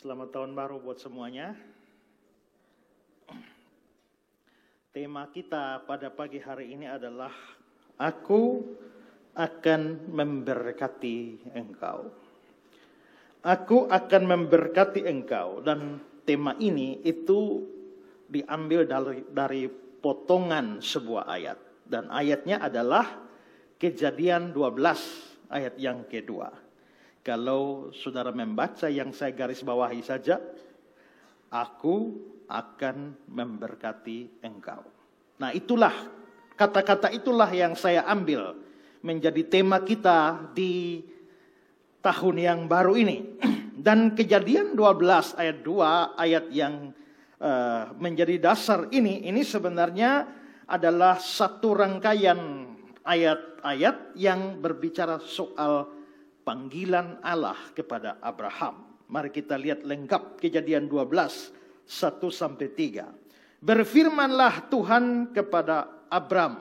Selamat tahun baru buat semuanya. Tema kita pada pagi hari ini adalah Aku akan memberkati engkau. Aku akan memberkati engkau. Dan tema ini itu diambil dari potongan sebuah ayat. Dan ayatnya adalah Kejadian 12 ayat yang kedua. Kalau saudara membaca yang saya garis bawahi saja, aku akan memberkati engkau. Nah, itulah kata-kata itulah yang saya ambil menjadi tema kita di tahun yang baru ini. Dan Kejadian 12 ayat 2 ayat yang menjadi dasar ini sebenarnya adalah satu rangkaian ayat-ayat yang berbicara soal panggilan Allah kepada Abraham. Mari kita lihat lengkap Kejadian 12, 1-3. Berfirmanlah Tuhan kepada Abram,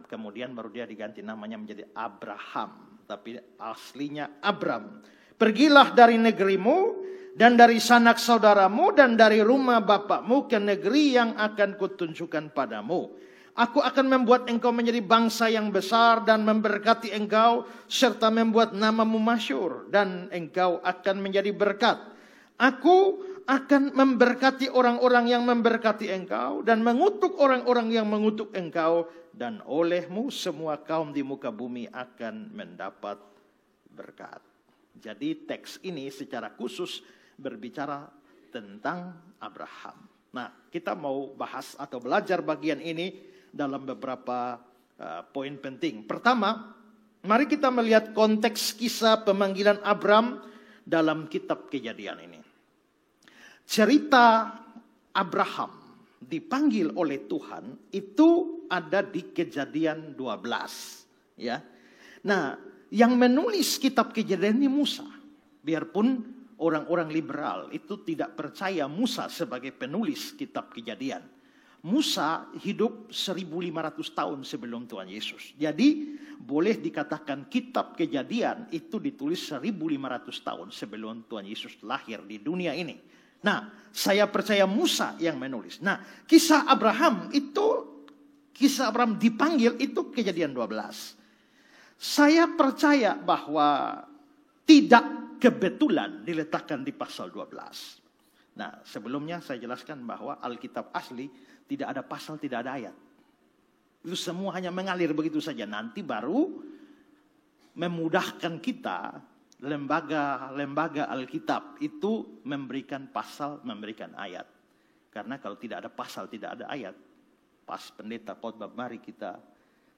kemudian baru dia diganti namanya menjadi Abraham. Tapi aslinya Abram. Pergilah dari negerimu dan dari sanak saudaramu dan dari rumah bapakmu ke negeri yang akan kutunjukkan padamu. Aku akan membuat engkau menjadi bangsa yang besar dan memberkati engkau serta membuat namamu masyhur dan engkau akan menjadi berkat. Aku akan memberkati orang-orang yang memberkati engkau dan mengutuk orang-orang yang mengutuk engkau, dan olehmu semua kaum di muka bumi akan mendapat berkat. Jadi teks ini secara khusus berbicara tentang Abraham. Nah, kita mau bahas atau belajar bagian ini dalam beberapa poin penting. Pertama, mari kita melihat konteks kisah pemanggilan Abram dalam kitab Kejadian ini. Cerita Abraham dipanggil oleh Tuhan itu ada di Kejadian 12. Ya. Nah, yang menulis kitab Kejadian ini Musa. Biarpun orang-orang liberal itu tidak percaya Musa sebagai penulis kitab Kejadian. Musa hidup 1500 tahun sebelum Tuhan Yesus. Jadi boleh dikatakan kitab Kejadian itu ditulis 1500 tahun sebelum Tuhan Yesus lahir di dunia ini. Nah, saya percaya Musa yang menulis. Nah, kisah Abraham dipanggil itu Kejadian 12. Saya percaya bahwa tidak kebetulan diletakkan di pasal 12. Nah, sebelumnya saya jelaskan bahwa Alkitab asli tidak ada pasal, tidak ada ayat. Itu semua hanya mengalir begitu saja. Nanti baru memudahkan kita, lembaga Alkitab itu memberikan pasal, memberikan ayat. Karena kalau tidak ada pasal, tidak ada ayat, pas pendeta khotbah,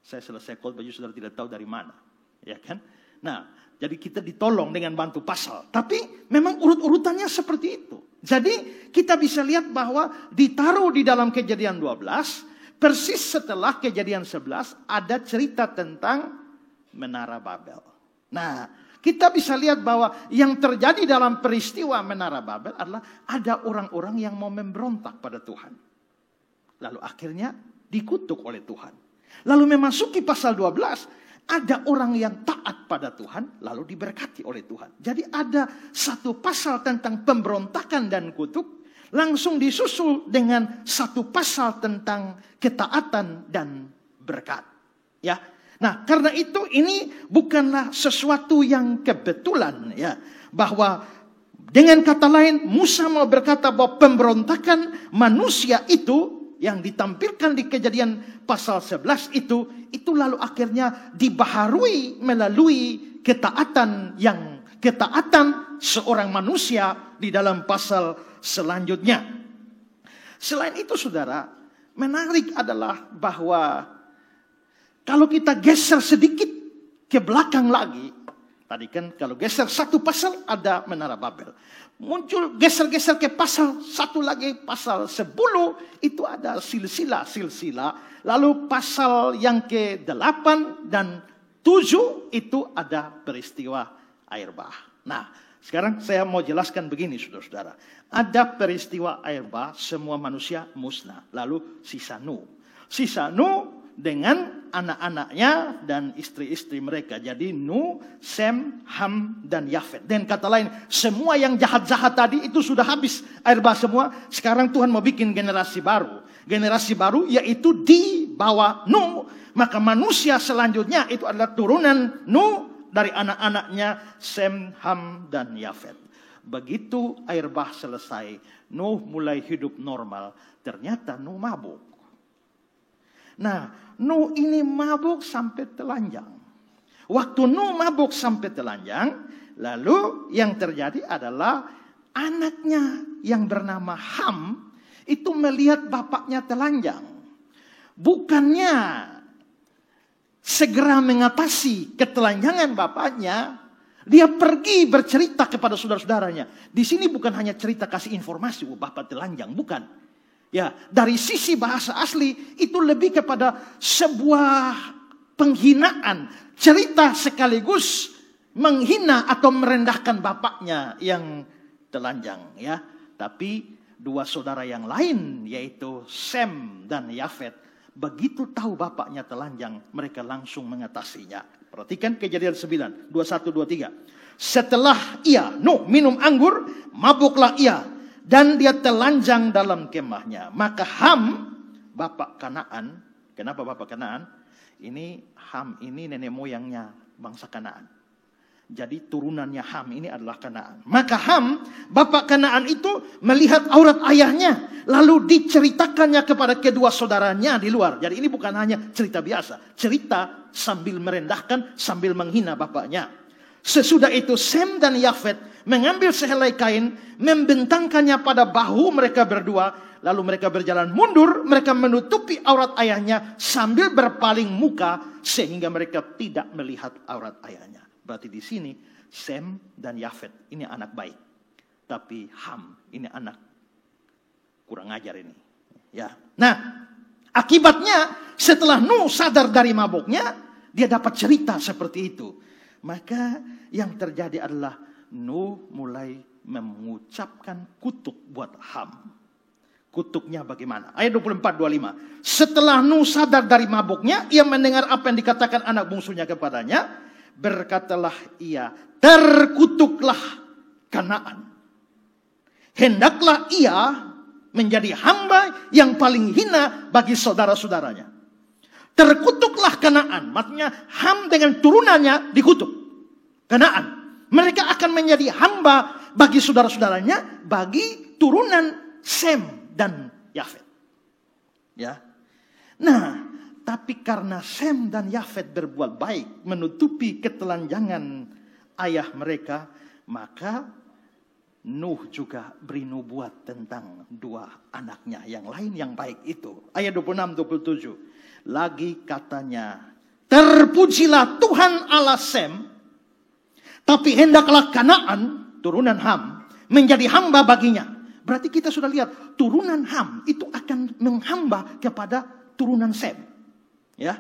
saya selesai khotbah juga saudara tidak tahu dari mana. Ya kan? Nah, jadi kita ditolong dengan bantu pasal. Tapi memang urut-urutannya seperti itu. Jadi kita bisa lihat bahwa ditaruh di dalam Kejadian 12, persis setelah Kejadian 11 ada cerita tentang Menara Babel. Nah, kita bisa lihat bahwa yang terjadi dalam peristiwa Menara Babel adalah ada orang-orang yang mau memberontak pada Tuhan. Lalu akhirnya dikutuk oleh Tuhan. Lalu memasuki pasal 12, ada orang yang taat pada Tuhan, lalu diberkati oleh Tuhan. Jadi ada satu pasal tentang pemberontakan dan kutuk, langsung disusul dengan satu pasal tentang ketaatan dan berkat. Ya, nah karena itu ini bukanlah sesuatu yang kebetulan, ya, bahwa dengan kata lain Musa mau berkata bahwa pemberontakan manusia itu yang ditampilkan di Kejadian pasal 11 itu lalu akhirnya dibaharui melalui ketaatan seorang manusia di dalam pasal selanjutnya. Selain itu saudara, menarik adalah bahwa kalau kita geser sedikit ke belakang lagi, tadi kan kalau geser satu pasal ada Menara Babel. Muncul geser-geser ke pasal satu lagi, pasal 10 itu ada silsilah. Lalu pasal yang ke-8 dan 7 itu ada peristiwa air bah. Nah, sekarang saya mau jelaskan begini saudara-saudara. Ada peristiwa air bah, semua manusia musnah. Lalu sisa Nuh dengan anak-anaknya dan istri-istri mereka. Jadi Nuh, Sem, Ham, dan Yafet. Dan kata lain, semua yang jahat-jahat tadi itu sudah habis air bah semua. Sekarang Tuhan mau bikin generasi baru. Generasi baru yaitu di bawah Nuh. Maka manusia selanjutnya itu adalah turunan Nuh dari anak-anaknya Sem, Ham, dan Yafet. Begitu air bah selesai, Nuh mulai hidup normal. Ternyata Nuh mabuk. Nah, Nuh ini mabuk sampai telanjang. Waktu Nuh mabuk sampai telanjang, lalu yang terjadi adalah anaknya yang bernama Ham itu melihat bapaknya telanjang. Bukannya segera mengatasi ketelanjangan bapaknya, dia pergi bercerita kepada saudara-saudaranya. Di sini bukan hanya cerita kasih informasi, bapak telanjang, bukan. Ya, dari sisi bahasa asli itu lebih kepada sebuah penghinaan, cerita sekaligus menghina atau merendahkan bapaknya yang telanjang, ya. Tapi dua saudara yang lain yaitu Sem dan Yafet, begitu tahu bapaknya telanjang, mereka langsung mengatasinya. Perhatikan Kejadian 9, 21, 23. Setelah ia, Nuh, minum anggur, mabuklah ia, dan dia telanjang dalam kemahnya. Maka Ham, bapak Kanaan, kenapa bapak Kanaan? Ham ini nenek moyangnya bangsa Kanaan. Jadi turunannya Ham ini adalah Kanaan. Maka Ham, bapak Kanaan itu melihat aurat ayahnya. Lalu diceritakannya kepada kedua saudaranya di luar. Jadi ini bukan hanya cerita biasa. Cerita sambil merendahkan, sambil menghina bapaknya. Sesudah itu Sem dan Yafet mengambil sehelai kain, membentangkannya pada bahu mereka berdua. Lalu mereka berjalan mundur, mereka menutupi aurat ayahnya sambil berpaling muka sehingga mereka tidak melihat aurat ayahnya. Berarti di sini Sem dan Yafet ini anak baik. Tapi Ham ini anak kurang ajar ini. Ya. Nah, akibatnya setelah Nuh sadar dari mabuknya, dia dapat cerita seperti itu. Maka yang terjadi adalah Nuh mulai mengucapkan kutuk buat Ham. Kutuknya bagaimana? Ayat 24-25. Setelah Nuh sadar dari mabuknya, ia mendengar apa yang dikatakan anak bungsunya kepadanya. Berkatalah ia, terkutuklah Kanaan. Hendaklah ia menjadi hamba yang paling hina bagi saudara-saudaranya. Terkutuklah Kanaan. Maksudnya Ham dengan turunannya dikutuk. Kanaan. Mereka akan menjadi hamba bagi saudara-saudaranya, bagi turunan Sem dan Yafet. Ya. Nah, tapi karena Sem dan Yafet berbuat baik, menutupi ketelanjangan ayah mereka, maka Nuh juga beri nubuat tentang dua anaknya yang lain yang baik itu. Ayat 26-27. Lagi katanya, terpujilah Tuhan Allah Sem, tapi hendaklah Kanaan, turunan Ham, menjadi hamba baginya. Berarti kita sudah lihat, turunan Ham itu akan menghamba kepada turunan Sem. Ya,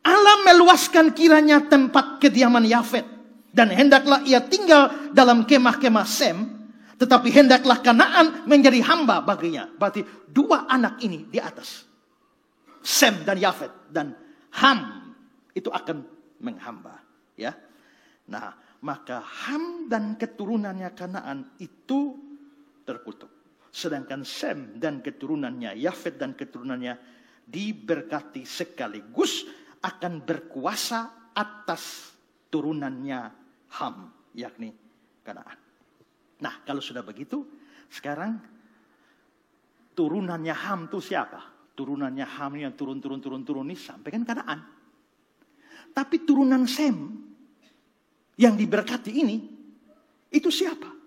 Allah meluaskan kiranya tempat kediaman Yafet, dan hendaklah ia tinggal dalam kemah-kemah Sem, tetapi hendaklah Kanaan menjadi hamba baginya. Berarti dua anak ini di atas, Sem dan Yafet, dan Ham itu akan menghamba. Ya, nah, maka Ham dan keturunannya Kanaan itu terkutuk. Sedangkan Sem dan keturunannya, Yafet dan keturunannya diberkati sekaligus akan berkuasa atas turunannya Ham, yakni Kanaan. Nah, kalau sudah begitu, sekarang turunannya Ham itu siapa? Turunannya Ham yang turun ini sampai kan Kanaan. Tapi turunan Sem yang diberkati ini, itu siapa?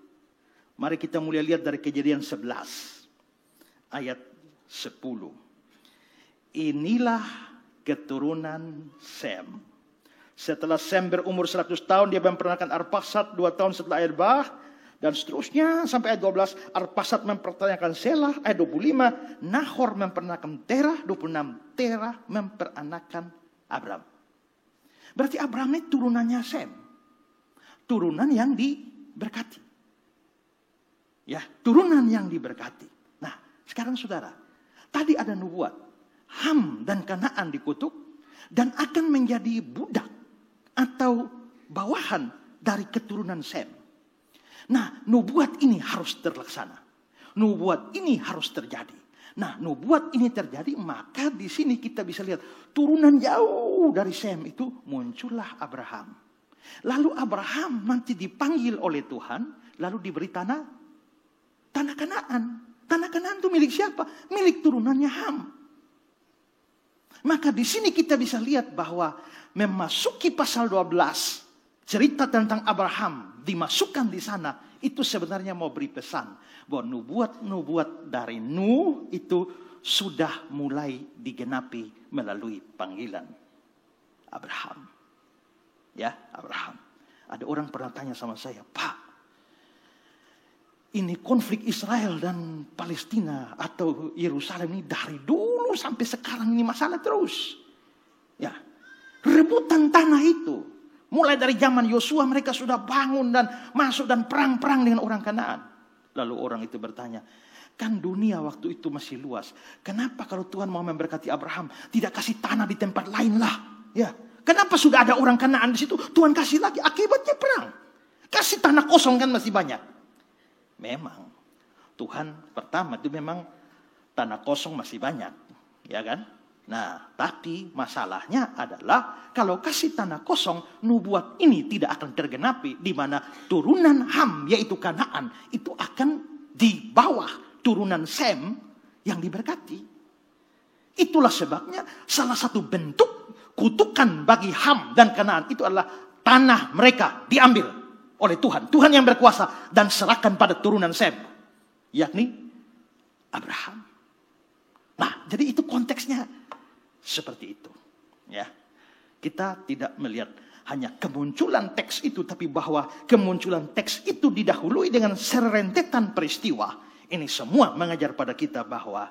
Mari kita mulai lihat dari Kejadian 11 ayat 10. Inilah keturunan Sem. Setelah Sem berumur 100 tahun, dia memperanakan Arphaxad 2 tahun setelah air bah, dan seterusnya sampai ayat 12. Arphaxad memperanakan Selah, ayat 25. Nahor memperanakan Terah, 26. Terah memperanakan Abram. Berarti Abram ini turunannya Sem. Turunan yang diberkati. Ya, turunan yang diberkati. Nah, sekarang saudara, tadi ada nubuat. Ham dan Kanaan dikutuk dan akan menjadi budak atau bawahan dari keturunan Sem. Nah, nubuat ini harus terlaksana. Nubuat ini harus terjadi. Nah, nubuat ini terjadi, maka di sini kita bisa lihat turunan jauh dari Sem itu muncullah Abraham. Lalu Abraham nanti dipanggil oleh Tuhan, lalu diberi tanah Kanaan. Tanah Kanaan itu milik siapa? Milik turunannya Ham. Maka di sini kita bisa lihat bahwa memasuki pasal 12, cerita tentang Abraham dimasukkan di sana, itu sebenarnya mau beri pesan bahwa nubuat-nubuat dari Nuh itu sudah mulai digenapi melalui panggilan Abraham. Ya, Abraham. Ada orang pernah tanya sama saya, Pak, ini konflik Israel dan Palestina atau Yerusalem ini dari dulu sampai sekarang ini masalah terus. Ya, rebutan tanah itu. Mulai dari zaman Yosua mereka sudah bangun dan masuk dan perang-perang dengan orang Kanaan. Lalu orang itu bertanya, kan dunia waktu itu masih luas. Kenapa kalau Tuhan mau memberkati Abraham tidak kasih tanah di tempat lain lah? Ya, kenapa sudah ada orang Kanaan di situ? Tuhan kasih lagi, akibatnya perang. Kasih tanah kosong kan masih banyak. Memang Tuhan pertama itu memang tanah kosong masih banyak, ya kan? Nah, tapi masalahnya adalah kalau kasih tanah kosong, nubuat ini tidak akan tergenapi, di mana turunan Ham yaitu Kanaan itu akan di bawah turunan Sem yang diberkati. Itulah sebabnya salah satu bentuk kutukan bagi Ham dan Kanaan itu adalah tanah mereka diambil oleh Tuhan. Tuhan yang berkuasa dan serahkan pada turunan Sem, yakni Abraham. Nah, jadi itu konteksnya seperti itu. Ya, kita tidak melihat hanya kemunculan teks itu, tapi bahwa kemunculan teks itu didahului dengan serentetan peristiwa. Ini semua mengajar pada kita bahwa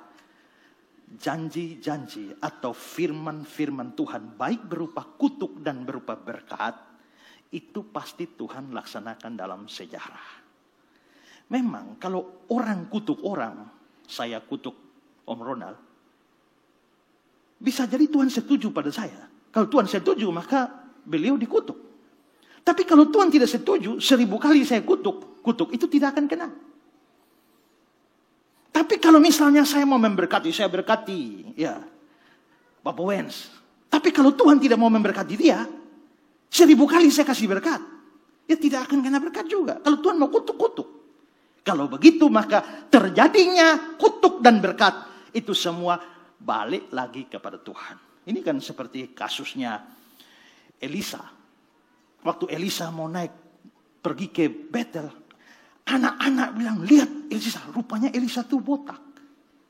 janji-janji atau firman-firman Tuhan, baik berupa kutuk dan berupa berkat, itu pasti Tuhan laksanakan dalam sejarah. Memang kalau orang kutuk orang, saya kutuk Om Ronald, bisa jadi Tuhan setuju pada saya. Kalau Tuhan setuju, maka beliau dikutuk. Tapi kalau Tuhan tidak setuju, 1000 kali saya kutuk itu tidak akan kena. Tapi kalau misalnya saya mau memberkati, saya berkati, ya, Bapak Wens. Tapi kalau Tuhan tidak mau memberkati dia, 1000 kali saya kasih berkat, ya tidak akan kena berkat juga. Kalau Tuhan mau kutuk. Kalau begitu maka terjadinya kutuk dan berkat itu semua balik lagi kepada Tuhan. Ini kan seperti kasusnya Elisa. Waktu Elisa mau naik pergi ke Betel, anak-anak bilang, lihat Elisa, rupanya Elisa tuh botak.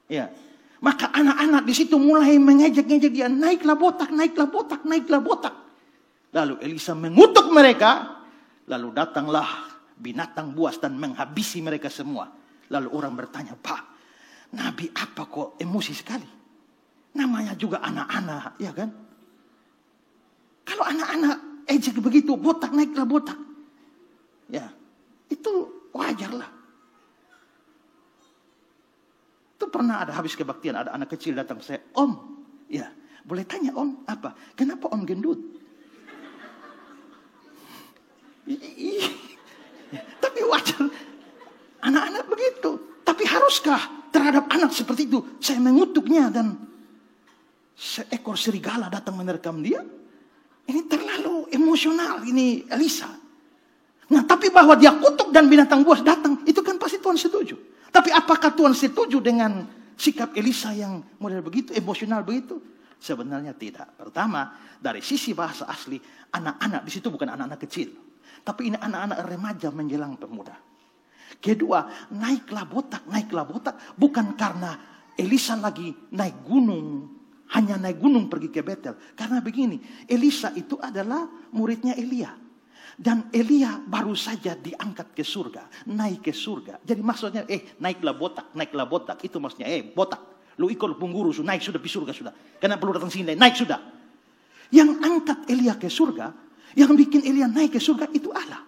Ya, maka anak-anak di situ mulai mengejek-ngejek dia, naiklah botak, naiklah botak, naiklah botak. Lalu Elisa mengutuk mereka, lalu datanglah binatang buas dan menghabisi mereka semua. Lalu orang bertanya, Pak, Nabi apa kok emosi sekali? Namanya juga anak-anak, ya kan? Kalau anak-anak ejek begitu, botak naiklah botak. Ya, itu wajar lah. Itu pernah ada habis kebaktian, ada anak kecil datang, saya, Om, ya, boleh tanya Om, apa? Kenapa Om gendut? Tapi wajar anak-anak begitu. Tapi haruskah terhadap anak seperti itu saya mengutuknya dan seekor serigala datang menerkam dia? Ini terlalu emosional ini Elisa. Nah, tapi bahwa dia kutuk dan binatang buas datang, itu kan pasti Tuhan setuju. Tapi apakah Tuhan setuju dengan sikap Elisa yang model begitu, emosional begitu? Sebenarnya tidak. Pertama, dari sisi bahasa asli, anak-anak di situ bukan anak-anak kecil. Tapi ini anak-anak remaja menjelang pemuda. Kedua, naiklah botak bukan karena Elisa lagi naik gunung, hanya naik gunung pergi ke Betel. Karena begini, Elisa itu adalah muridnya Elia. Dan Elia baru saja diangkat ke surga, naik ke surga. Jadi maksudnya, naiklah botak. Itu maksudnya, botak. Lu ikut pengguru, naik sudah di surga sudah. Karena perlu datang sini, naik sudah. Yang angkat Elia ke surga, yang bikin Elia naik ke surga itu Allah.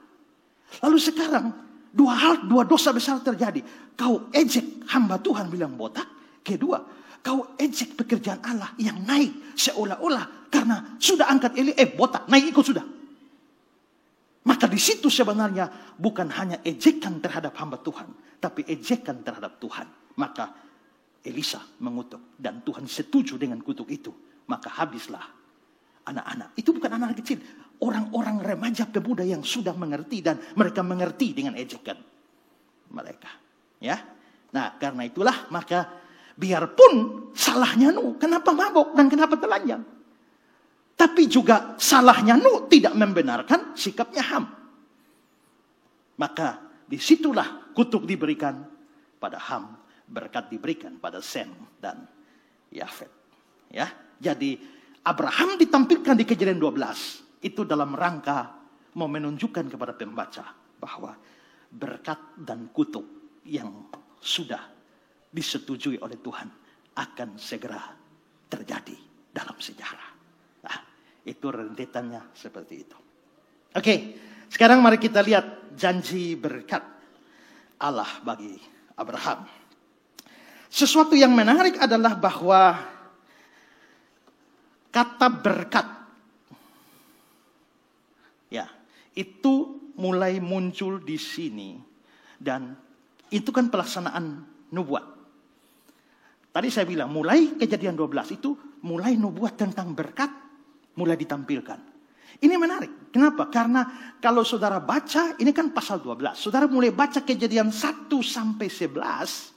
Lalu sekarang dua dosa besar terjadi. Kau ejek hamba Tuhan bilang botak. Kedua, kau ejek pekerjaan Allah yang naik seolah-olah karena sudah angkat Eli, botak, naik ikut sudah. Maka di situ sebenarnya bukan hanya ejekan terhadap hamba Tuhan, tapi ejekan terhadap Tuhan. Maka Elisa mengutuk dan Tuhan setuju dengan kutuk itu. Maka habislah anak-anak. Itu bukan anak kecil, orang-orang remaja pemuda yang sudah mengerti dan mereka mengerti dengan ejekan mereka. Ya, nah karena itulah maka biarpun salahnya Nuh, kenapa mabok dan kenapa telanjang, tapi juga salahnya Nuh tidak membenarkan sikapnya Ham. Maka disitulah kutuk diberikan pada Ham, berkat diberikan pada Sem dan Yafet. Ya, jadi Abraham ditampilkan di Kejadian 12 itu dalam rangka mau menunjukkan kepada pembaca bahwa berkat dan kutuk yang sudah disetujui oleh Tuhan akan segera terjadi dalam sejarah. Nah, itu rentetannya seperti itu. Oke, sekarang mari kita lihat janji berkat Allah bagi Abraham. Sesuatu yang menarik adalah bahwa kata berkat, ya, itu mulai muncul di sini dan itu kan pelaksanaan nubuat. Tadi saya bilang mulai Kejadian 12 itu mulai nubuat tentang berkat mulai ditampilkan. Ini menarik. Kenapa? Karena kalau saudara baca, ini kan pasal 12. Saudara mulai baca Kejadian 1 sampai 11.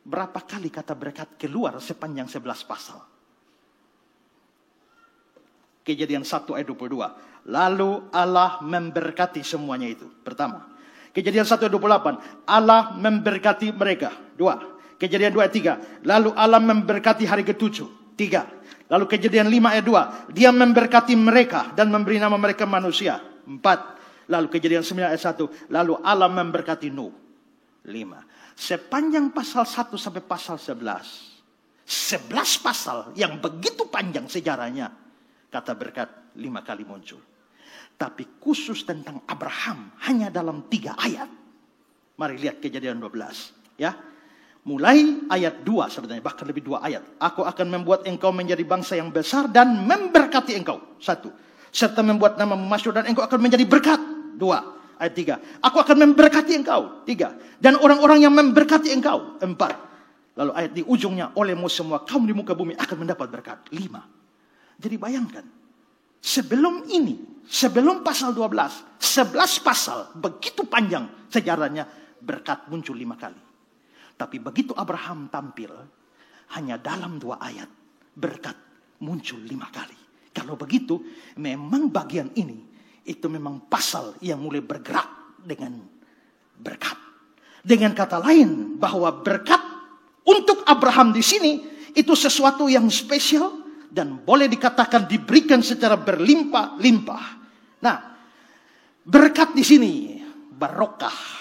Berapa kali kata berkat keluar sepanjang 11 pasal? Kejadian 1 ayat 22. Lalu Allah memberkati semuanya itu. Pertama. Kejadian 1 ayat 28. Allah memberkati mereka. 2. Kejadian 2 ayat 3. Lalu Allah memberkati hari ke-7. 3. Lalu Kejadian 5 ayat 2. Dia memberkati mereka dan memberi nama mereka manusia. 4. Lalu Kejadian 9 ayat 1. Lalu Allah memberkati Nuh. 5. Sepanjang pasal 1 sampai pasal 11. 11 pasal yang begitu panjang sejarahnya. Kata berkat 5 kali muncul. Tapi khusus tentang Abraham hanya dalam 3 ayat. Mari lihat Kejadian 12. Ya, mulai ayat 2 sebenarnya, bahkan lebih 2 ayat. Aku akan membuat engkau menjadi bangsa yang besar dan memberkati engkau. 1. Serta membuat namamu masyhur dan engkau akan menjadi berkat. 2. Ayat 3. Aku akan memberkati engkau. 3. Dan orang-orang yang memberkati engkau. 4. Lalu ayat di ujungnya, olehmu semua kaum di muka bumi akan mendapat berkat. 5. Jadi bayangkan, sebelum ini, sebelum pasal 12, 11 pasal, begitu panjang sejarahnya, berkat muncul 5 kali. Tapi begitu Abraham tampil, hanya dalam 2 ayat, berkat muncul 5 kali. Kalau begitu, memang bagian ini, itu memang pasal yang mulai bergerak dengan berkat. Dengan kata lain, bahwa berkat untuk Abraham di sini, itu sesuatu yang spesial, dan boleh dikatakan diberikan secara berlimpah-limpah. Nah, berkat di sini barokah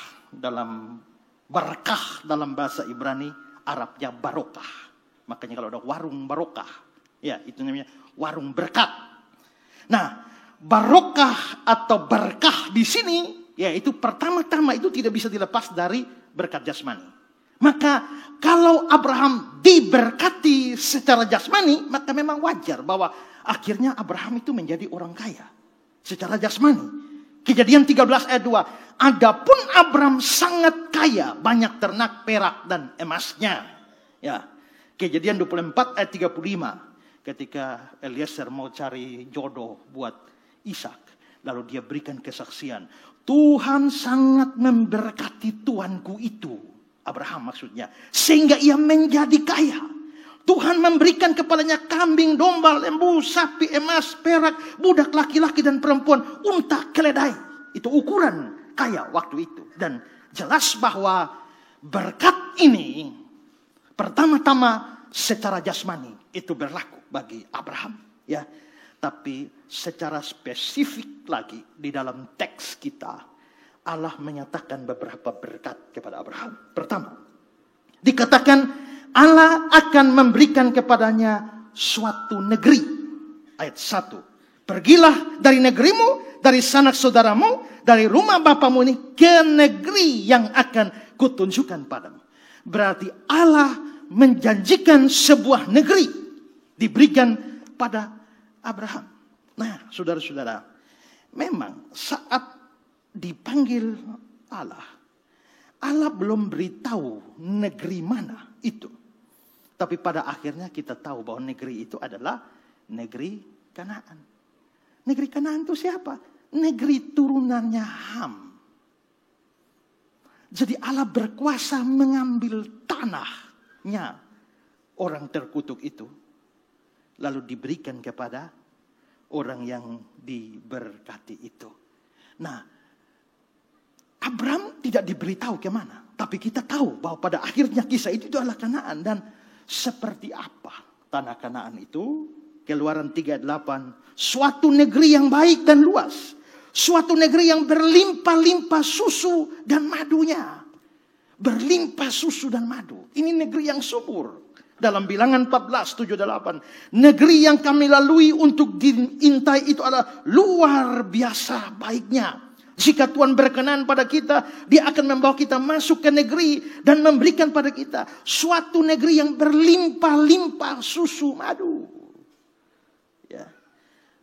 barakah dalam bahasa Ibrani, Arabnya barokah. Makanya kalau ada warung barokah, ya itu namanya warung berkat. Nah, barokah atau berkah di sini, ya itu pertama-tama itu tidak bisa dilepas dari berkat jasmani. Maka kalau Abraham diberkati secara jasmani, maka memang wajar bahwa akhirnya Abraham itu menjadi orang kaya secara jasmani. Kejadian 13 ayat 2. Adapun Abraham sangat kaya, banyak ternak, perak dan emasnya. Ya. Kejadian 24 ayat 35. Ketika Eliezer mau cari jodoh buat Ishak, lalu dia berikan kesaksian, Tuhan sangat memberkati tuanku itu. Abraham maksudnya. Sehingga ia menjadi kaya. Tuhan memberikan kepadanya kambing, domba, lembu, sapi, emas, perak, budak laki-laki dan perempuan, unta, keledai. Itu ukuran kaya waktu itu. Dan jelas bahwa berkat ini pertama-tama secara jasmani itu berlaku bagi Abraham. Ya, tapi secara spesifik lagi di dalam teks kita, Allah menyatakan beberapa berkat kepada Abraham. Pertama, dikatakan Allah akan memberikan kepadanya suatu negeri. Ayat 1. Pergilah dari negerimu, dari sanak saudaramu, dari rumah bapamu ini ke negeri yang akan kutunjukkan padamu. Berarti Allah menjanjikan sebuah negeri diberikan pada Abraham. Nah, saudara-saudara, memang saat dipanggil Allah, Allah belum beritahu negeri mana itu. Tapi pada akhirnya kita tahu bahwa negeri itu adalah negeri Kanaan. Negeri Kanaan itu siapa? Negeri turunannya Ham. Jadi Allah berkuasa mengambil tanahnya orang terkutuk itu, lalu diberikan kepada orang yang diberkati itu. Nah, Abraham tidak diberitahu kemana, tapi kita tahu bahwa pada akhirnya kisah itu adalah Kanaan. Dan seperti apa tanah Kanaan itu? Keluaran 3:8, suatu negeri yang baik dan luas, suatu negeri yang berlimpah-limpah susu dan madunya. Berlimpah susu dan madu. Ini negeri yang subur. Dalam Bilangan 14:7-8, negeri yang kami lalui untuk diintai itu adalah luar biasa baiknya. Jika Tuhan berkenan pada kita, Dia akan membawa kita masuk ke negeri dan memberikan pada kita suatu negeri yang berlimpah-limpah susu madu. Ya.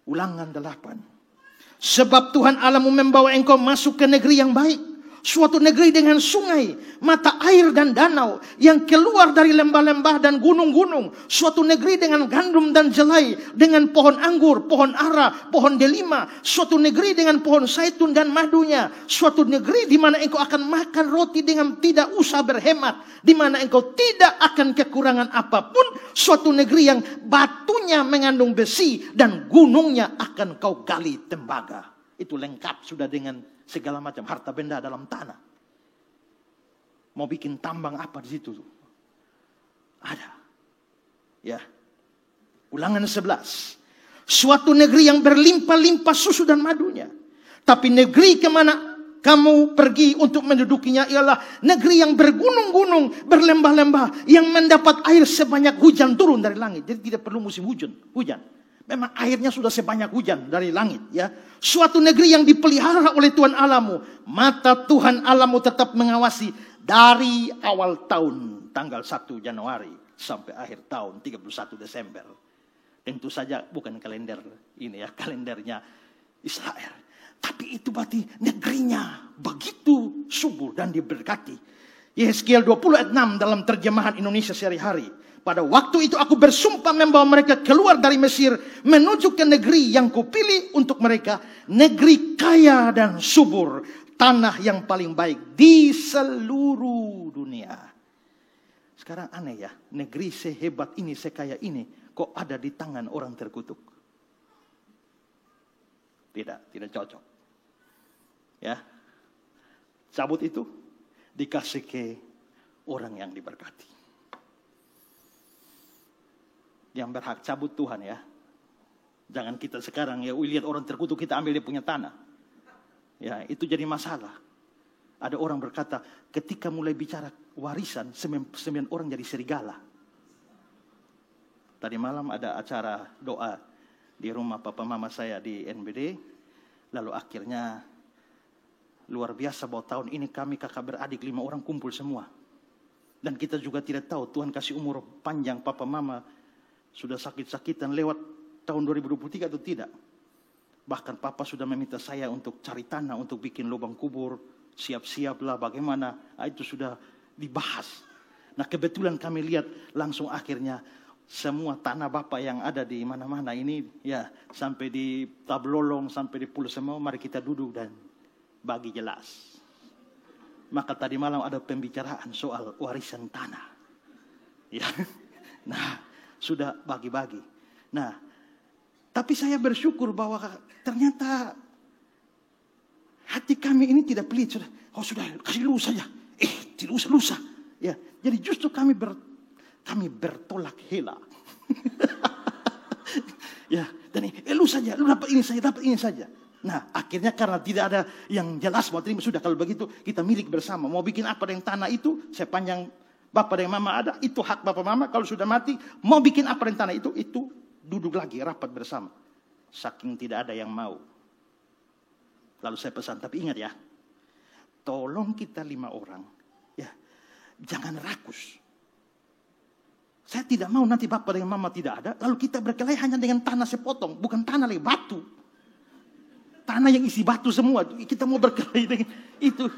Ulangan 8. Sebab Tuhan Allahmu membawa engkau masuk ke negeri yang baik. Suatu negeri dengan sungai, mata air dan danau yang keluar dari lembah-lembah dan gunung-gunung. Suatu negeri dengan gandum dan jelai, dengan pohon anggur, pohon ara, pohon delima. Suatu negeri dengan pohon zaitun dan madunya. Suatu negeri di mana engkau akan makan roti dengan tidak usah berhemat. Di mana engkau tidak akan kekurangan apapun. Suatu negeri yang batunya mengandung besi dan gunungnya akan kau gali tembaga. Itu lengkap sudah dengan segala macam harta benda dalam tanah. Mau bikin tambang apa di situ? Ada. Ya. Ulangan 11. Suatu negeri yang berlimpah-limpah susu dan madunya. Tapi negeri kemana kamu pergi untuk mendudukinya ialah negeri yang bergunung-gunung, berlembah-lembah, yang mendapat air sebanyak hujan turun dari langit. Jadi tidak perlu musim hujan. Memang airnya sudah sebanyak hujan dari langit, ya. Suatu negeri yang dipelihara oleh Tuhan Allahmu. Mata Tuhan Allahmu tetap mengawasi dari awal tahun tanggal 1 Januari sampai akhir tahun 31 Desember. Tentu saja bukan kalender ini ya, kalendernya Israel. Tapi itu berarti negerinya begitu subur dan diberkati. Yehezkiel 20:6 dalam terjemahan Indonesia sehari-hari. Pada waktu itu aku bersumpah membawa mereka keluar dari Mesir menuju ke negeri yang kupilih untuk mereka. Negeri kaya dan subur. Tanah yang paling baik di seluruh dunia. Sekarang aneh ya. Negeri sehebat ini, sekaya ini kok ada di tangan orang terkutuk? Tidak cocok. Ya. Cabut itu dikasih ke orang yang diberkati. Yang berhak cabut Tuhan ya. Jangan kita sekarang ya lihat orang terkutuk kita ambil dia punya tanah. Ya, itu jadi masalah. Ada orang berkata, ketika mulai bicara warisan, 9 orang jadi serigala. Tadi malam ada acara doa di rumah papa mama saya di NBD. Lalu akhirnya luar biasa bahwa tahun ini kami kakak beradik 5 orang kumpul semua. Dan kita juga tidak tahu Tuhan kasih umur panjang papa mama sudah sakit-sakitan lewat tahun 2023 atau tidak. Bahkan papa sudah meminta saya untuk cari tanah untuk bikin lubang kubur. Siap-siaplah bagaimana. Itu sudah dibahas. Nah kebetulan kami lihat langsung akhirnya semua tanah bapak yang ada di mana-mana ini. Ya sampai di Tablolong, sampai di Pulau Semau. Mari kita duduk dan bagi jelas. Maka tadi malam ada pembicaraan soal warisan tanah. Ya. Nah sudah bagi-bagi. Nah, tapi saya bersyukur bahwa ternyata hati kami ini tidak pelit. Sudah kasih dulu saja. Tidak usah. Ya, jadi justru kami bertolak hela. Ya, dan lu saja, lu dapat ini saja. Nah, akhirnya karena tidak ada yang jelas bahwa terima sudah kalau begitu kita milik bersama. Mau bikin apa dengan tanah itu sepanjang Bapak dan Mama ada, itu hak Bapak Mama. Kalau sudah mati, mau bikin apa dengan tanah itu duduk lagi, rapat bersama. Saking tidak ada yang mau. Lalu saya pesan, tapi ingat ya, tolong kita 5 orang, ya, jangan rakus. Saya tidak mau nanti Bapak dengan Mama tidak ada, lalu kita berkelahi hanya dengan tanah sepotong, bukan tanah lagi, batu. Tanah yang isi batu semua, kita mau berkelahi dengan itu.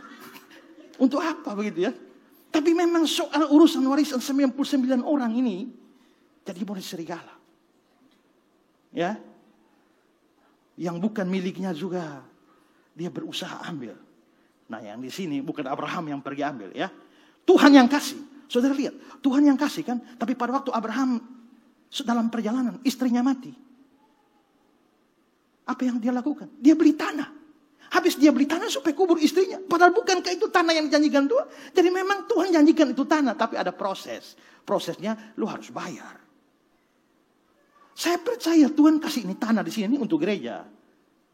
Untuk apa begitu ya? Tapi memang soal urusan warisan 99 orang ini, jadi bonus serigala. Ya, yang bukan miliknya juga dia berusaha ambil. Nah, yang di sini bukan Abraham yang pergi ambil ya. Tuhan yang kasih. Saudara lihat, Tuhan yang kasih kan, tapi pada waktu Abraham dalam perjalanan istrinya mati. Apa yang dia lakukan? Dia beli tanah. Habis dia beli tanah supaya kubur istrinya. Padahal bukankah itu tanah yang dijanjikan Tuhan? Jadi memang Tuhan janjikan itu tanah, tapi ada proses. Prosesnya lu harus bayar. Saya percaya Tuhan kasih ini tanah di sini untuk gereja.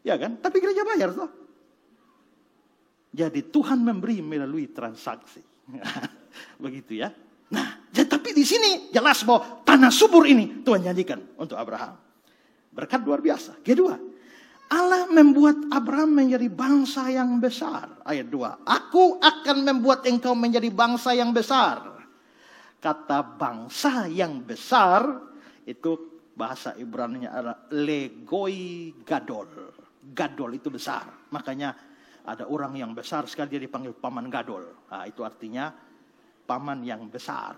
Ya kan? Tapi gereja bayar toh. Jadi Tuhan memberi melalui transaksi. Begitu ya. Nah, tapi di sini jelas bahwa tanah subur ini Tuhan janjikan untuk Abraham. Berkat luar biasa. Kedua, Allah membuat Abraham menjadi bangsa yang besar. Ayat 2. Aku akan membuat engkau menjadi bangsa yang besar. Kata bangsa yang besar itu bahasa Ibrani-nya adalah legoi gadol. Gadol itu besar. Makanya ada orang yang besar sekali dia dipanggil paman gadol. Nah, itu artinya paman yang besar.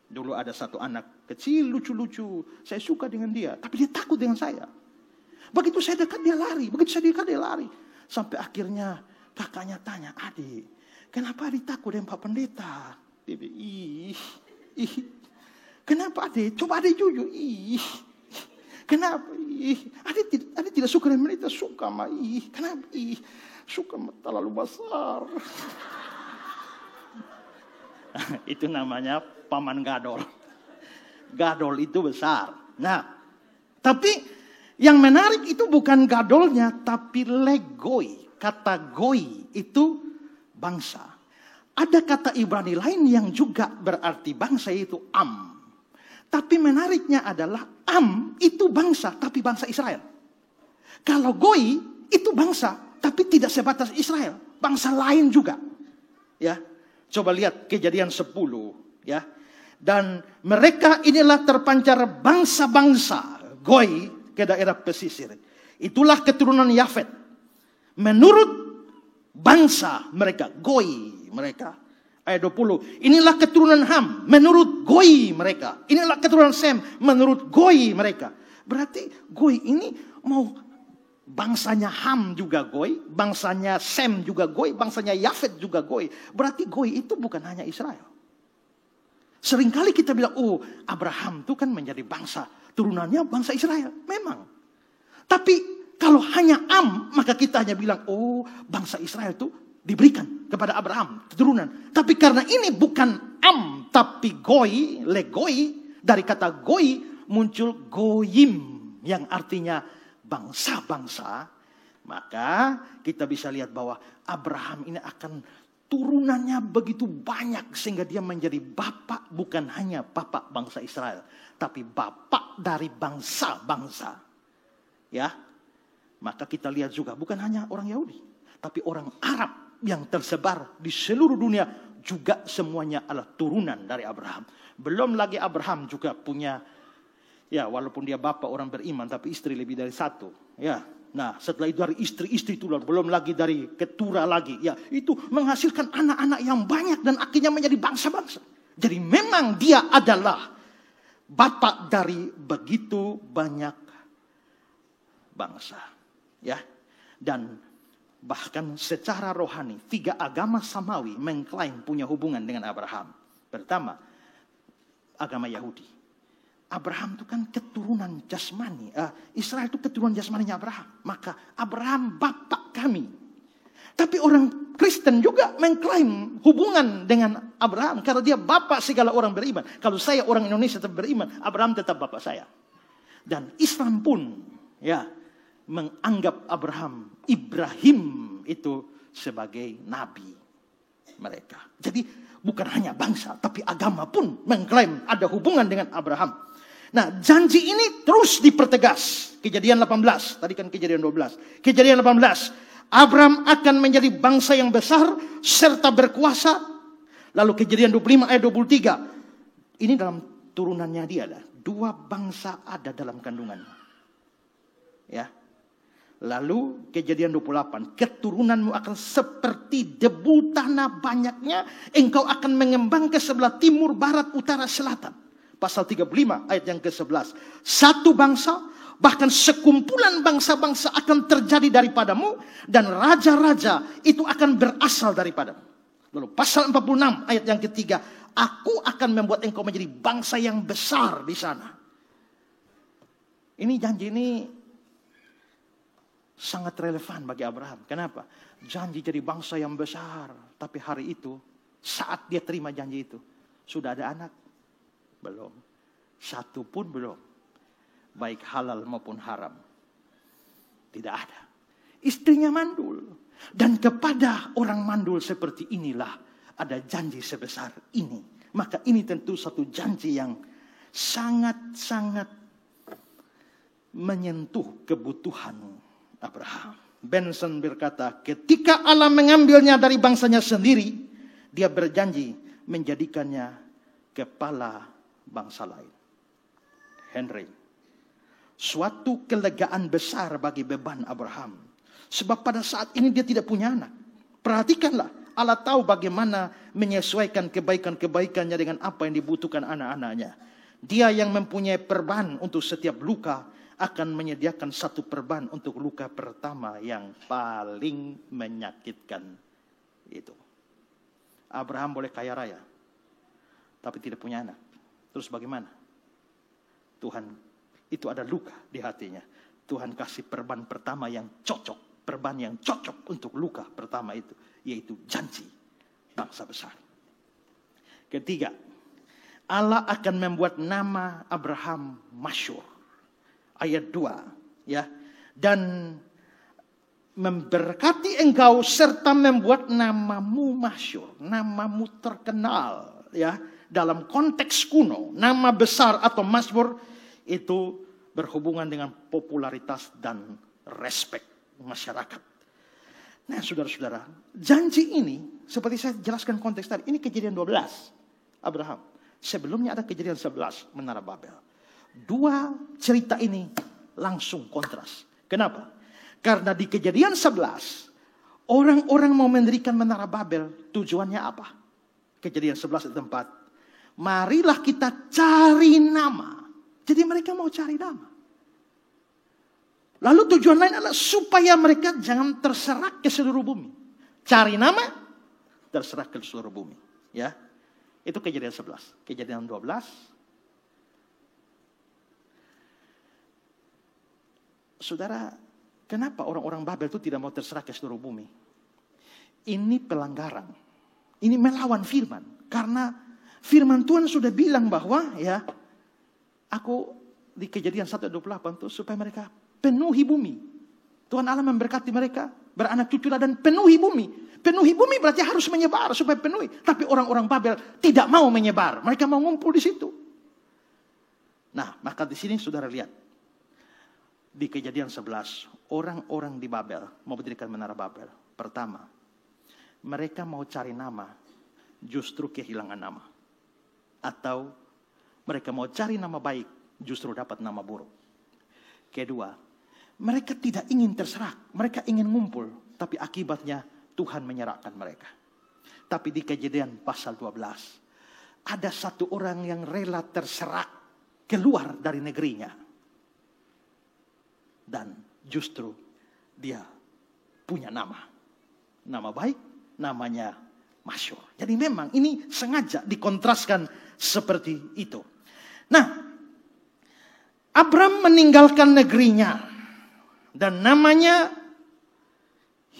Dulu ada satu anak kecil lucu-lucu. Saya suka dengan dia. Tapi dia takut dengan saya. Begitu saya dekat dia lari. Begitu saya dekat dia lari. Sampai akhirnya kakaknya tanya, adik, kenapa adik takut dengan Pak Pendeta? Dia bilang, kenapa adik? Coba adik jujur. Kenapa? Adik tidak suka dengan pendeta. Suka mah. Kenapa? Suka terlalu besar. Itu namanya paman gadol. Gadol itu besar. Nah, tapi yang menarik itu bukan gadolnya, tapi legoi. Kata goi itu bangsa. Ada kata Ibrani lain yang juga berarti bangsa, yaitu am. Tapi menariknya adalah am itu bangsa, tapi bangsa Israel. Kalau goi itu bangsa, tapi tidak sebatas Israel. Bangsa lain juga. Ya, coba lihat Kejadian 10. Ya, dan mereka inilah terpancar bangsa-bangsa goi ke daerah pesisir. Itulah keturunan Yafet. Menurut bangsa mereka, goi mereka. Ayat 20. Inilah keturunan Ham. Menurut goi mereka. Inilah keturunan Sem. Menurut goi mereka. Berarti goi ini mau bangsanya Ham juga goi. Bangsanya Sem juga goi. Bangsanya Yafet juga goi. Berarti goi itu bukan hanya Israel. Seringkali kita bilang, oh Abraham itu kan menjadi bangsa. Turunannya bangsa Israel. Memang. Tapi kalau hanya Am, maka kita hanya bilang, oh bangsa Israel itu diberikan kepada Abraham. Keturunan. Tapi karena ini bukan Am, tapi Goi, legoi. Dari kata Goi muncul Goyim. Yang artinya bangsa-bangsa. Maka kita bisa lihat bahwa Abraham ini akan turunannya begitu banyak sehingga dia menjadi bapak bukan hanya bapak bangsa Israel, tapi bapak dari bangsa-bangsa. Ya. Maka kita lihat juga bukan hanya orang Yahudi, tapi orang Arab yang tersebar di seluruh dunia juga semuanya adalah turunan dari Abraham. Belum lagi Abraham juga punya, ya walaupun dia bapak orang beriman, tapi istri lebih dari satu. Ya. Nah, setelah itu dari istri-istri itu, belum lagi dari ketura lagi. Ya, itu menghasilkan anak-anak yang banyak dan akhirnya menjadi bangsa-bangsa. Jadi memang dia adalah bapak dari begitu banyak bangsa. Ya. Dan bahkan secara rohani, 3 agama samawi mengklaim punya hubungan dengan Abraham. Pertama, agama Yahudi. Abraham itu kan keturunan jasmani. Israel itu keturunan jasmaninya Abraham. Maka Abraham bapak kami. Tapi orang Kristen juga mengklaim hubungan dengan Abraham. Karena dia bapak segala orang beriman. Kalau saya orang Indonesia tetap beriman, Abraham tetap bapak saya. Dan Islam pun ya menganggap Ibrahim itu sebagai nabi mereka. Jadi bukan hanya bangsa, tapi agama pun mengklaim ada hubungan dengan Abraham. Nah, janji ini terus dipertegas. Kejadian 18, tadi kan Kejadian 12. Kejadian 18, Abraham akan menjadi bangsa yang besar serta berkuasa. Lalu Kejadian 25 ayat 23, Ini dalam turunannya dia lah. 2 bangsa ada dalam kandungannya. Ya. Lalu Kejadian 28, keturunanmu akan seperti debu tanah banyaknya, engkau akan mengembang ke sebelah timur, barat, utara, selatan. Pasal 35 ayat yang ke-11. Satu bangsa, bahkan sekumpulan bangsa-bangsa akan terjadi daripadamu, dan raja-raja itu akan berasal daripadamu. Lalu pasal 46 ayat yang ketiga, aku akan membuat engkau menjadi bangsa yang besar di sana. Ini janji ini sangat relevan bagi Abraham. Kenapa? Janji jadi bangsa yang besar. Tapi hari itu, saat dia terima janji itu, sudah ada anak? Belum. Satu pun belum. Baik halal maupun haram. Tidak ada. Istrinya mandul. Dan kepada orang mandul seperti inilah ada janji sebesar ini. Maka ini tentu satu janji yang sangat-sangat menyentuh kebutuhan Abraham. Benson berkata, ketika Allah mengambilnya dari bangsanya sendiri, dia berjanji menjadikannya kepala bangsa lain. Henry, suatu kelegaan besar bagi beban Abraham. Sebab pada saat ini dia tidak punya anak. Perhatikanlah, Allah tahu bagaimana menyesuaikan kebaikan-kebaikannya dengan apa yang dibutuhkan anak-anaknya. Dia yang mempunyai perban untuk setiap luka, akan menyediakan satu perban untuk luka pertama yang paling menyakitkan itu. Abraham boleh kaya raya, tapi tidak punya anak. Terus bagaimana? Tuhan, itu ada luka di hatinya. Tuhan kasih perban pertama yang cocok. Perban yang cocok untuk luka pertama itu. Yaitu janji bangsa besar. Ketiga, Allah akan membuat nama Abraham masyhur. Ayat 2, ya. Dan memberkati engkau serta membuat namamu masyhur, namamu terkenal, ya. Dalam konteks kuno, nama besar atau masyhur itu berhubungan dengan popularitas dan respek masyarakat. Nah, saudara-saudara, janji ini seperti saya jelaskan konteks tadi, ini Kejadian 12 Abraham. Sebelumnya ada Kejadian 11 Menara Babel. 2 cerita ini langsung kontras. Kenapa? Karena di Kejadian 11, orang-orang mau mendirikan Menara Babel, tujuannya apa? Kejadian 11 ayat 4. Marilah kita cari nama. Jadi mereka mau cari nama. Lalu tujuan lain adalah supaya mereka jangan terserak ke seluruh bumi. Cari nama, terserak ke seluruh bumi. Ya, itu Kejadian 11. Kejadian 12. Saudara, kenapa orang-orang Babel itu tidak mau terserah ke seluruh bumi? Ini pelanggaran. Ini melawan firman. Karena firman Tuhan sudah bilang bahwa, ya, aku di Kejadian 1:28 itu supaya mereka penuhi bumi. Tuhan Allah memberkati mereka, beranak cuculah dan penuhi bumi. Penuhi bumi berarti harus menyebar supaya penuhi. Tapi orang-orang Babel tidak mau menyebar. Mereka mau ngumpul di situ. Nah, maka di sini saudara lihat. Di Kejadian 11, orang-orang di Babel mau mendirikan Menara Babel. Pertama, mereka mau cari nama, justru kehilangan nama. Atau mereka mau cari nama baik, justru dapat nama buruk. Kedua, mereka tidak ingin terserak, mereka ingin ngumpul. Tapi akibatnya Tuhan menyerahkan mereka. Tapi di Kejadian pasal 12, ada satu orang yang rela terserak keluar dari negerinya. Dan justru dia punya nama. Nama baik, namanya masyhur. Jadi memang ini sengaja dikontraskan seperti itu. Nah, Abram meninggalkan negerinya. Dan namanya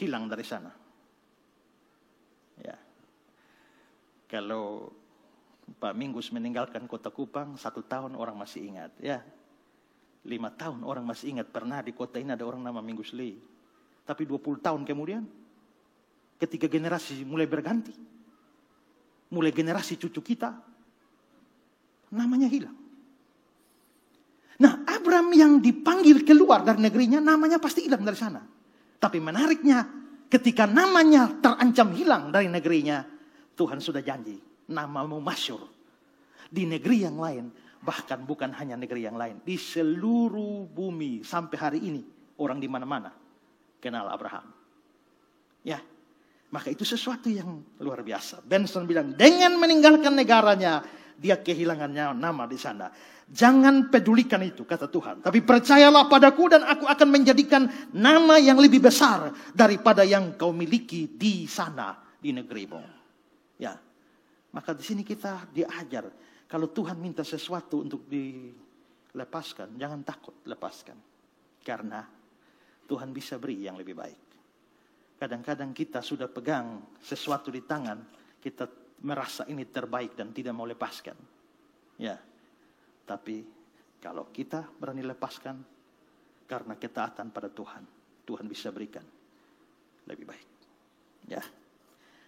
hilang dari sana. Ya. Kalau Pak Minggus meninggalkan kota Kupang, 1 tahun orang masih ingat. Ya. 5 tahun orang masih ingat pernah di kota ini ada orang nama Minggus Lee. Tapi 20 tahun kemudian, ketika generasi mulai berganti, mulai generasi cucu kita, namanya hilang. Nah, Abram yang dipanggil keluar dari negerinya, namanya pasti hilang dari sana. Tapi menariknya, ketika namanya terancam hilang dari negerinya, Tuhan sudah janji, namamu masyhur. di negeri yang lain, bahkan bukan hanya negeri yang lain, di seluruh bumi sampai hari ini orang di mana-mana kenal Abraham. Ya, maka itu sesuatu yang luar biasa. Benson bilang, dengan meninggalkan negaranya, dia kehilangan nama di sana. Jangan pedulikan itu, kata Tuhan. Tapi percayalah padaku dan aku akan menjadikan nama yang lebih besar daripada yang kau miliki di sana, di negerimu. Ya, maka di sini kita diajar. Kalau Tuhan minta sesuatu untuk dilepaskan, jangan takut lepaskan. Karena Tuhan bisa beri yang lebih baik. Kadang-kadang kita sudah pegang sesuatu di tangan, kita merasa ini terbaik dan tidak mau lepaskan. Ya, tapi kalau kita berani lepaskan karena ketaatan pada Tuhan, Tuhan bisa berikan lebih baik. Ya.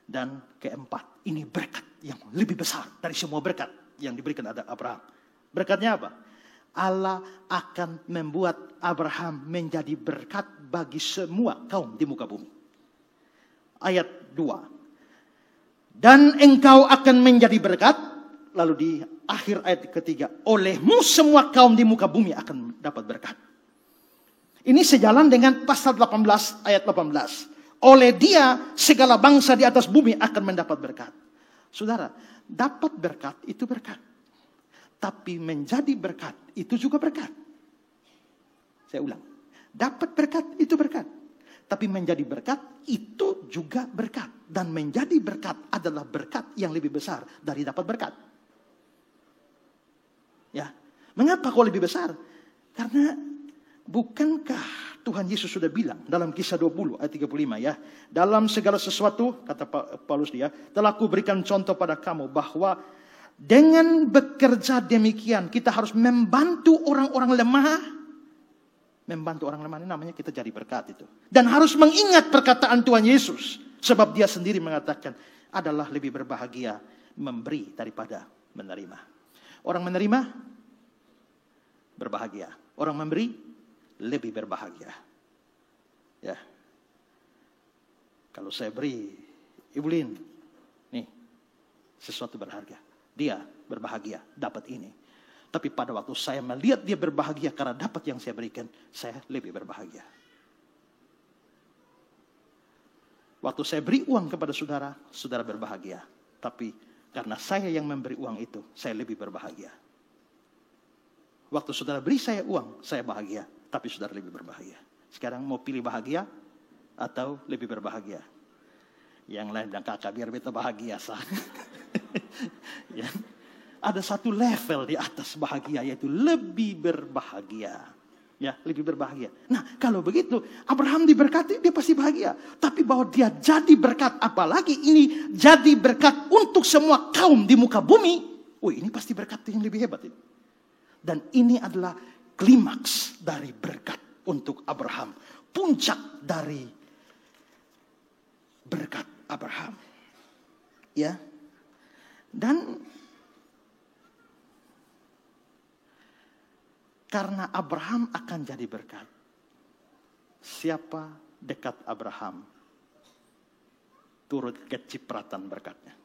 Dan keempat, ini berkat yang lebih besar dari semua berkat yang diberikan ada Abraham. Berkatnya apa? Allah akan membuat Abraham menjadi berkat bagi semua kaum di muka bumi. Ayat 2. Dan engkau akan menjadi berkat. Lalu di akhir ayat ketiga, olehmu semua kaum di muka bumi akan dapat berkat. Ini sejalan dengan pasal 18 ayat 18. Oleh dia segala bangsa di atas bumi akan mendapat berkat. Saudara, dapat berkat itu berkat. Tapi menjadi berkat itu juga berkat. Saya ulang. Dapat berkat itu berkat. Tapi menjadi berkat itu juga berkat. Dan menjadi berkat adalah berkat yang lebih besar dari dapat berkat. Ya, mengapa kok lebih besar? Karena bukankah Tuhan Yesus sudah bilang dalam Kisah 20 ayat 35 ya. Dalam segala sesuatu, kata Paulus dia, telah kuberikan contoh pada kamu bahwa dengan bekerja demikian kita harus membantu orang-orang lemah. Membantu orang lemah ini namanya kita jadi berkat itu. Dan harus mengingat perkataan Tuhan Yesus. Sebab dia sendiri mengatakan adalah lebih berbahagia memberi daripada menerima. Orang menerima berbahagia. Orang memberi lebih berbahagia. Ya. Kalau saya beri Ibu Lin, nih sesuatu berharga. Dia berbahagia dapat ini. Tapi pada waktu saya melihat dia berbahagia karena dapat yang saya berikan, saya lebih berbahagia. Waktu saya beri uang kepada saudara, saudara berbahagia. Tapi karena saya yang memberi uang itu, saya lebih berbahagia. Waktu saudara beri saya uang, saya bahagia. Tapi saudara lebih berbahagia. Sekarang mau pilih bahagia atau lebih berbahagia? Yang lain bilang, kakak biar beta bahagia sah. Ya. Ada satu level di atas bahagia, yaitu lebih berbahagia. Ya, lebih berbahagia. Nah, kalau begitu, Abraham diberkati, dia pasti bahagia. Tapi bahwa dia jadi berkat, apalagi ini jadi berkat untuk semua kaum di muka bumi. Ini pasti berkat yang lebih hebat ini. Dan ini adalah klimaks dari berkat untuk Abraham. Puncak dari berkat Abraham. Ya. Dan karena Abraham akan jadi berkat. Siapa dekat Abraham turut kecipratan berkatnya.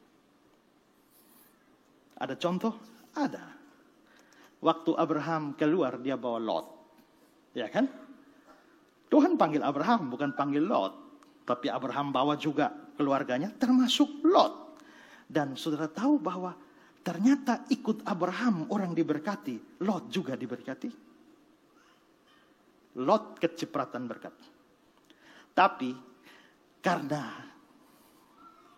Ada contoh? Ada. Waktu Abraham keluar dia bawa Lot. Ya kan? Tuhan panggil Abraham bukan panggil Lot. Tapi Abraham bawa juga keluarganya termasuk Lot. Dan saudara tahu bahwa ternyata ikut Abraham orang diberkati, Lot juga diberkati. Lot kecipratan berkat. Tapi karena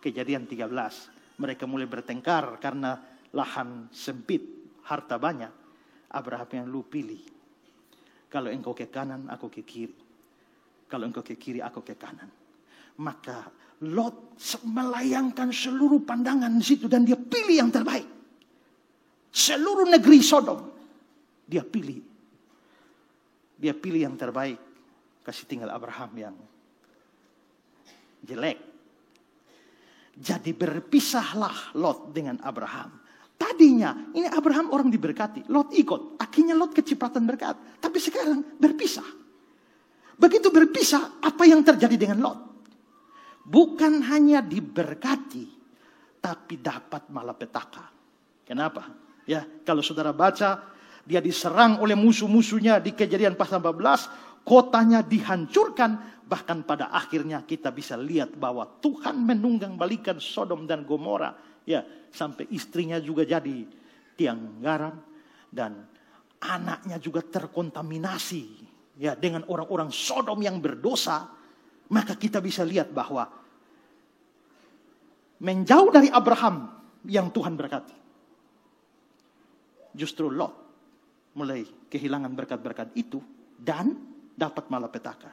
Kejadian 13, mereka mulai bertengkar karena lahan sempit, harta banyak. Abraham yang lu pilih. Kalau engkau ke kanan, aku ke kiri. Kalau engkau ke kiri, aku ke kanan. Maka Lot melayangkan seluruh pandangan di situ dan dia pilih yang terbaik. Seluruh negeri Sodom dia pilih. Dia pilih yang terbaik. Kasih tinggal Abraham yang jelek. Jadi berpisahlah Lot dengan Abraham. Tadinya ini Abraham orang diberkati. Lot ikut. Akhirnya Lot kecipratan berkat. Tapi sekarang berpisah. Begitu berpisah, apa yang terjadi dengan Lot? Bukan hanya diberkati, tapi dapat malapetaka. Kenapa? Ya, kalau saudara baca, dia diserang oleh musuh-musuhnya di Kejadian pasal 14, kotanya dihancurkan, bahkan pada akhirnya kita bisa lihat bahwa Tuhan menunggang balikan Sodom dan Gomora, ya, sampai istrinya juga jadi tiang garam dan anaknya juga terkontaminasi, ya, dengan orang-orang Sodom yang berdosa. Maka kita bisa lihat bahwa menjauh dari Abraham yang Tuhan berkati, justru Lot mulai kehilangan berkat-berkat itu dan dapat malapetaka.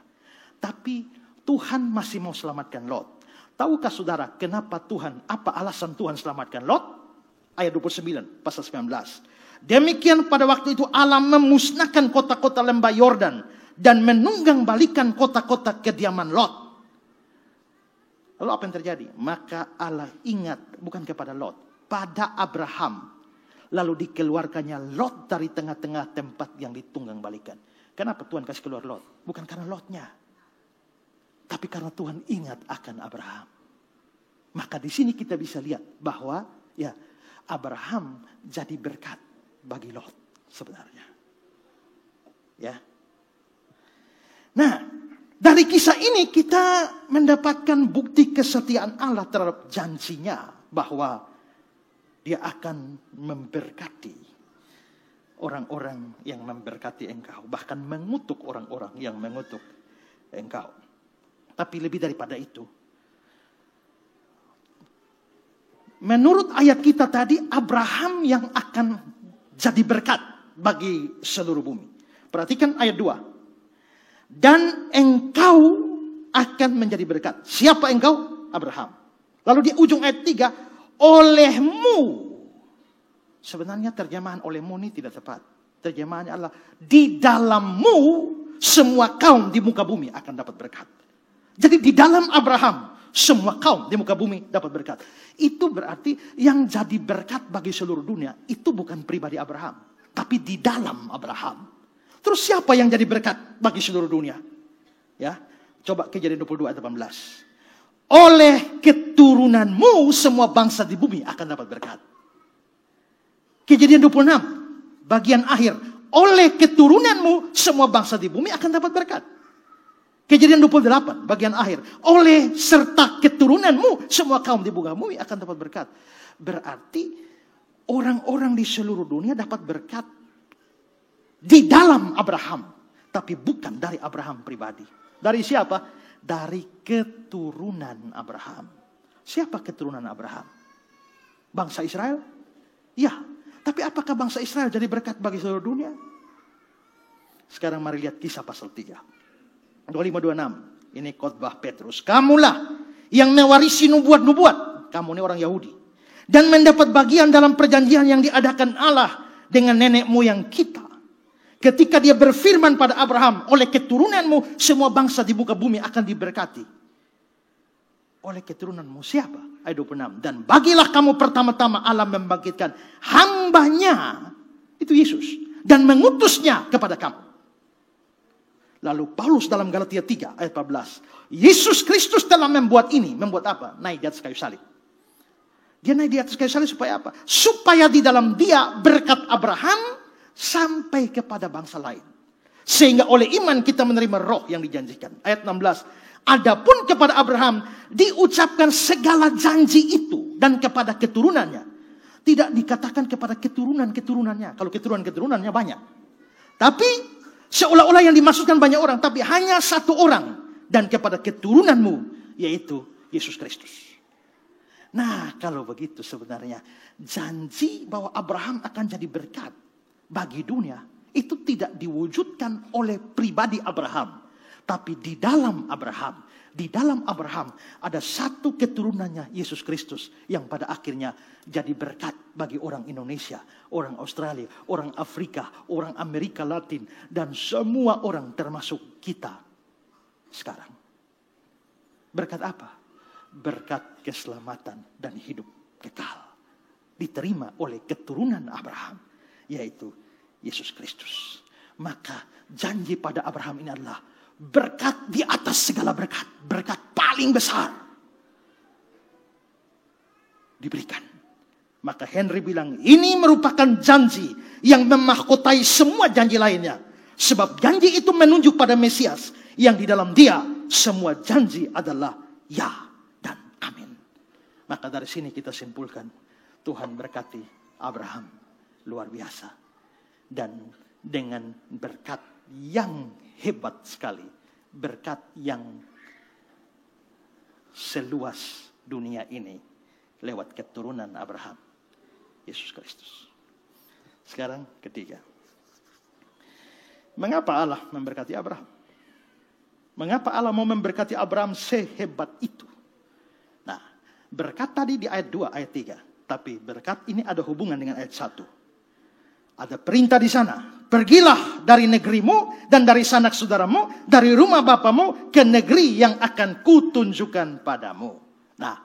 Tapi Tuhan masih mau selamatkan Lot. Tahukah saudara kenapa Tuhan, apa alasan Tuhan selamatkan Lot? Ayat 29, pasal 19. Demikian pada waktu itu Allah memusnahkan kota-kota lembah Yordan dan menunggang balikan kota-kota kediaman Lot. Lalu apa yang terjadi? Maka Allah ingat bukan kepada Lot, pada Abraham. Lalu dikeluarkannya Lot dari tengah-tengah tempat yang ditunggang balikan. Kenapa Tuhan kasih keluar Lot? Bukan karena Lotnya, tapi karena Tuhan ingat akan Abraham. Maka di sini kita bisa lihat bahwa ya, Abraham jadi berkat bagi Lot sebenarnya. Ya. Nah, dari kisah ini kita mendapatkan bukti kesetiaan Allah terhadap janjinya bahwa Dia akan memberkati orang-orang yang memberkati engkau, bahkan mengutuk orang-orang yang mengutuk engkau. Tapi lebih daripada itu, menurut ayat kita tadi, Abraham yang akan jadi berkat bagi seluruh bumi. Perhatikan ayat 2. Dan engkau akan menjadi berkat. Siapa engkau? Abraham. Lalu di ujung ayat 3, olehmu. Sebenarnya terjemahan olehmu ini tidak tepat. Terjemahannya adalah di dalammu semua kaum di muka bumi akan dapat berkat. Jadi di dalam Abraham semua kaum di muka bumi dapat berkat. Itu berarti yang jadi berkat bagi seluruh dunia itu bukan pribadi Abraham, tapi di dalam Abraham. Terus siapa yang jadi berkat bagi seluruh dunia? Ya, coba Kejadian 22 ayat 18. Oleh keturunanmu semua bangsa di bumi akan dapat berkat. Kejadian 26 bagian akhir. Oleh keturunanmu semua bangsa di bumi akan dapat berkat. Kejadian 28 bagian akhir. Oleh serta keturunanmu semua kaum di muka bumi akan dapat berkat. Berarti orang-orang di seluruh dunia dapat berkat di dalam Abraham, tapi bukan dari Abraham pribadi. Dari siapa? Dari keturunan Abraham. Siapa keturunan Abraham? Bangsa Israel? Ya, tapi apakah bangsa Israel jadi berkat bagi seluruh dunia? Sekarang mari lihat Kisah pasal 3. 25-26. Ini khotbah Petrus. Kamulah yang mewarisi nubuat-nubuat. Kamu ini orang Yahudi. Dan mendapat bagian dalam perjanjian yang diadakan Allah dengan nenek moyang kita. Ketika Dia berfirman pada Abraham, oleh keturunanmu semua bangsa di muka bumi akan diberkati. Oleh keturunanmu siapa? Ayat 26. Dan bagilah kamu pertama-tama Allah membangkitkan hambanya, itu Yesus, dan mengutusnya kepada kamu. Lalu Paulus dalam Galatia 3 ayat 14. Yesus Kristus telah membuat ini. Membuat apa? Naik di atas kayu salib. Dia naik di atas kayu salib supaya apa? Supaya di dalam Dia berkat Abraham sampai kepada bangsa lain. Sehingga oleh iman kita menerima roh yang dijanjikan. Ayat 16. Adapun kepada Abraham diucapkan segala janji itu dan kepada keturunannya. Tidak dikatakan kepada keturunan-keturunannya. Kalau keturunan-keturunannya banyak. Tapi seolah-olah yang dimaksudkan banyak orang. Tapi hanya satu orang. Dan kepada keturunanmu, yaitu Yesus Kristus. Nah, kalau begitu sebenarnya janji bahwa Abraham akan jadi berkat bagi dunia itu tidak diwujudkan oleh pribadi Abraham, tapi di dalam Abraham. Di dalam Abraham ada satu keturunannya, Yesus Kristus, yang pada akhirnya jadi berkat bagi orang Indonesia, orang Australia, orang Afrika, orang Amerika Latin, dan semua orang termasuk kita sekarang. Berkat apa? Berkat keselamatan dan hidup kekal. Diterima oleh keturunan Abraham, yaitu Yesus Kristus. Maka janji pada Abraham ini adalah berkat di atas segala berkat. Berkat paling besar diberikan Maka Henry bilang, ini merupakan janji yang memahkotai semua janji lainnya. Sebab janji itu menunjuk pada Mesias, yang di dalam dia semua janji adalah ya dan amin. Maka dari sini kita simpulkan, Tuhan berkati Abraham luar biasa. Dan dengan berkat yang hebat sekali, berkat yang seluas dunia ini, lewat keturunan Abraham, Yesus Kristus. Sekarang ketiga, mengapa Allah memberkati Abraham? Mengapa Allah mau memberkati Abraham sehebat itu? Nah, berkat tadi di ayat 2, ayat 3. Tapi berkat ini ada hubungan dengan ayat 1. Ada perintah di sana. Pergilah dari negerimu dan dari sanak saudaramu, dari rumah bapamu ke negeri yang akan kutunjukkan padamu. Nah,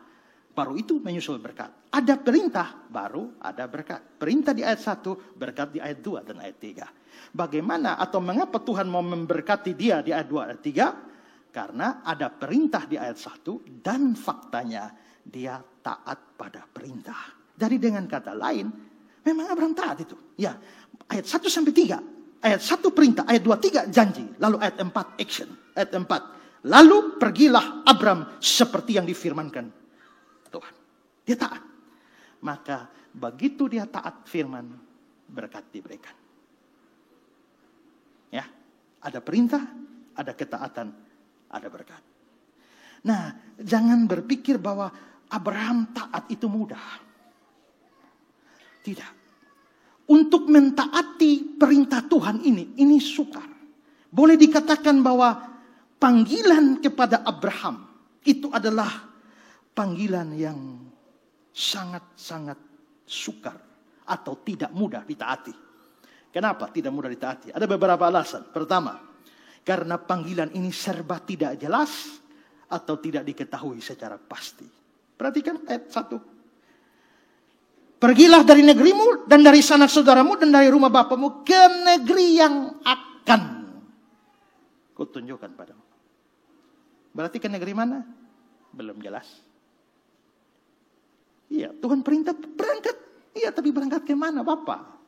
baru itu menyusul berkat. Ada perintah, baru ada berkat. Perintah di ayat 1, berkat di ayat 2 dan ayat 3. Bagaimana atau mengapa Tuhan mau memberkati dia di ayat 2, ayat 3? Karena ada perintah di ayat 1 dan faktanya dia taat pada perintah. Jadi dengan kata lain, memang Abraham taat itu. Ya, ayat 1 sampai 3. Ayat 1 perintah, ayat 2, 3 janji. Lalu ayat 4 action. Ayat 4. Lalu pergilah Abraham seperti yang difirmankan Tuhan. Dia taat. Maka begitu dia taat firman, berkat diberikan. Ya, ada perintah, ada ketaatan, ada berkat. Nah, jangan berpikir bahwa Abraham taat itu mudah. Tidak. Untuk mentaati perintah Tuhan ini sukar. Boleh dikatakan bahwa panggilan kepada Abraham itu adalah panggilan yang sangat-sangat sukar atau tidak mudah ditaati. Kenapa tidak mudah ditaati? Ada beberapa alasan. Pertama, karena panggilan ini serba tidak jelas atau tidak diketahui secara pasti. Perhatikan ayat 1. Pergilah dari negerimu dan dari sanak saudaramu dan dari rumah bapamu ke negeri yang akan kutunjukkan padamu. Berarti ke negeri mana? Belum jelas. Iya, Tuhan perintah berangkat. Iya, tapi berangkat ke mana, Bapak?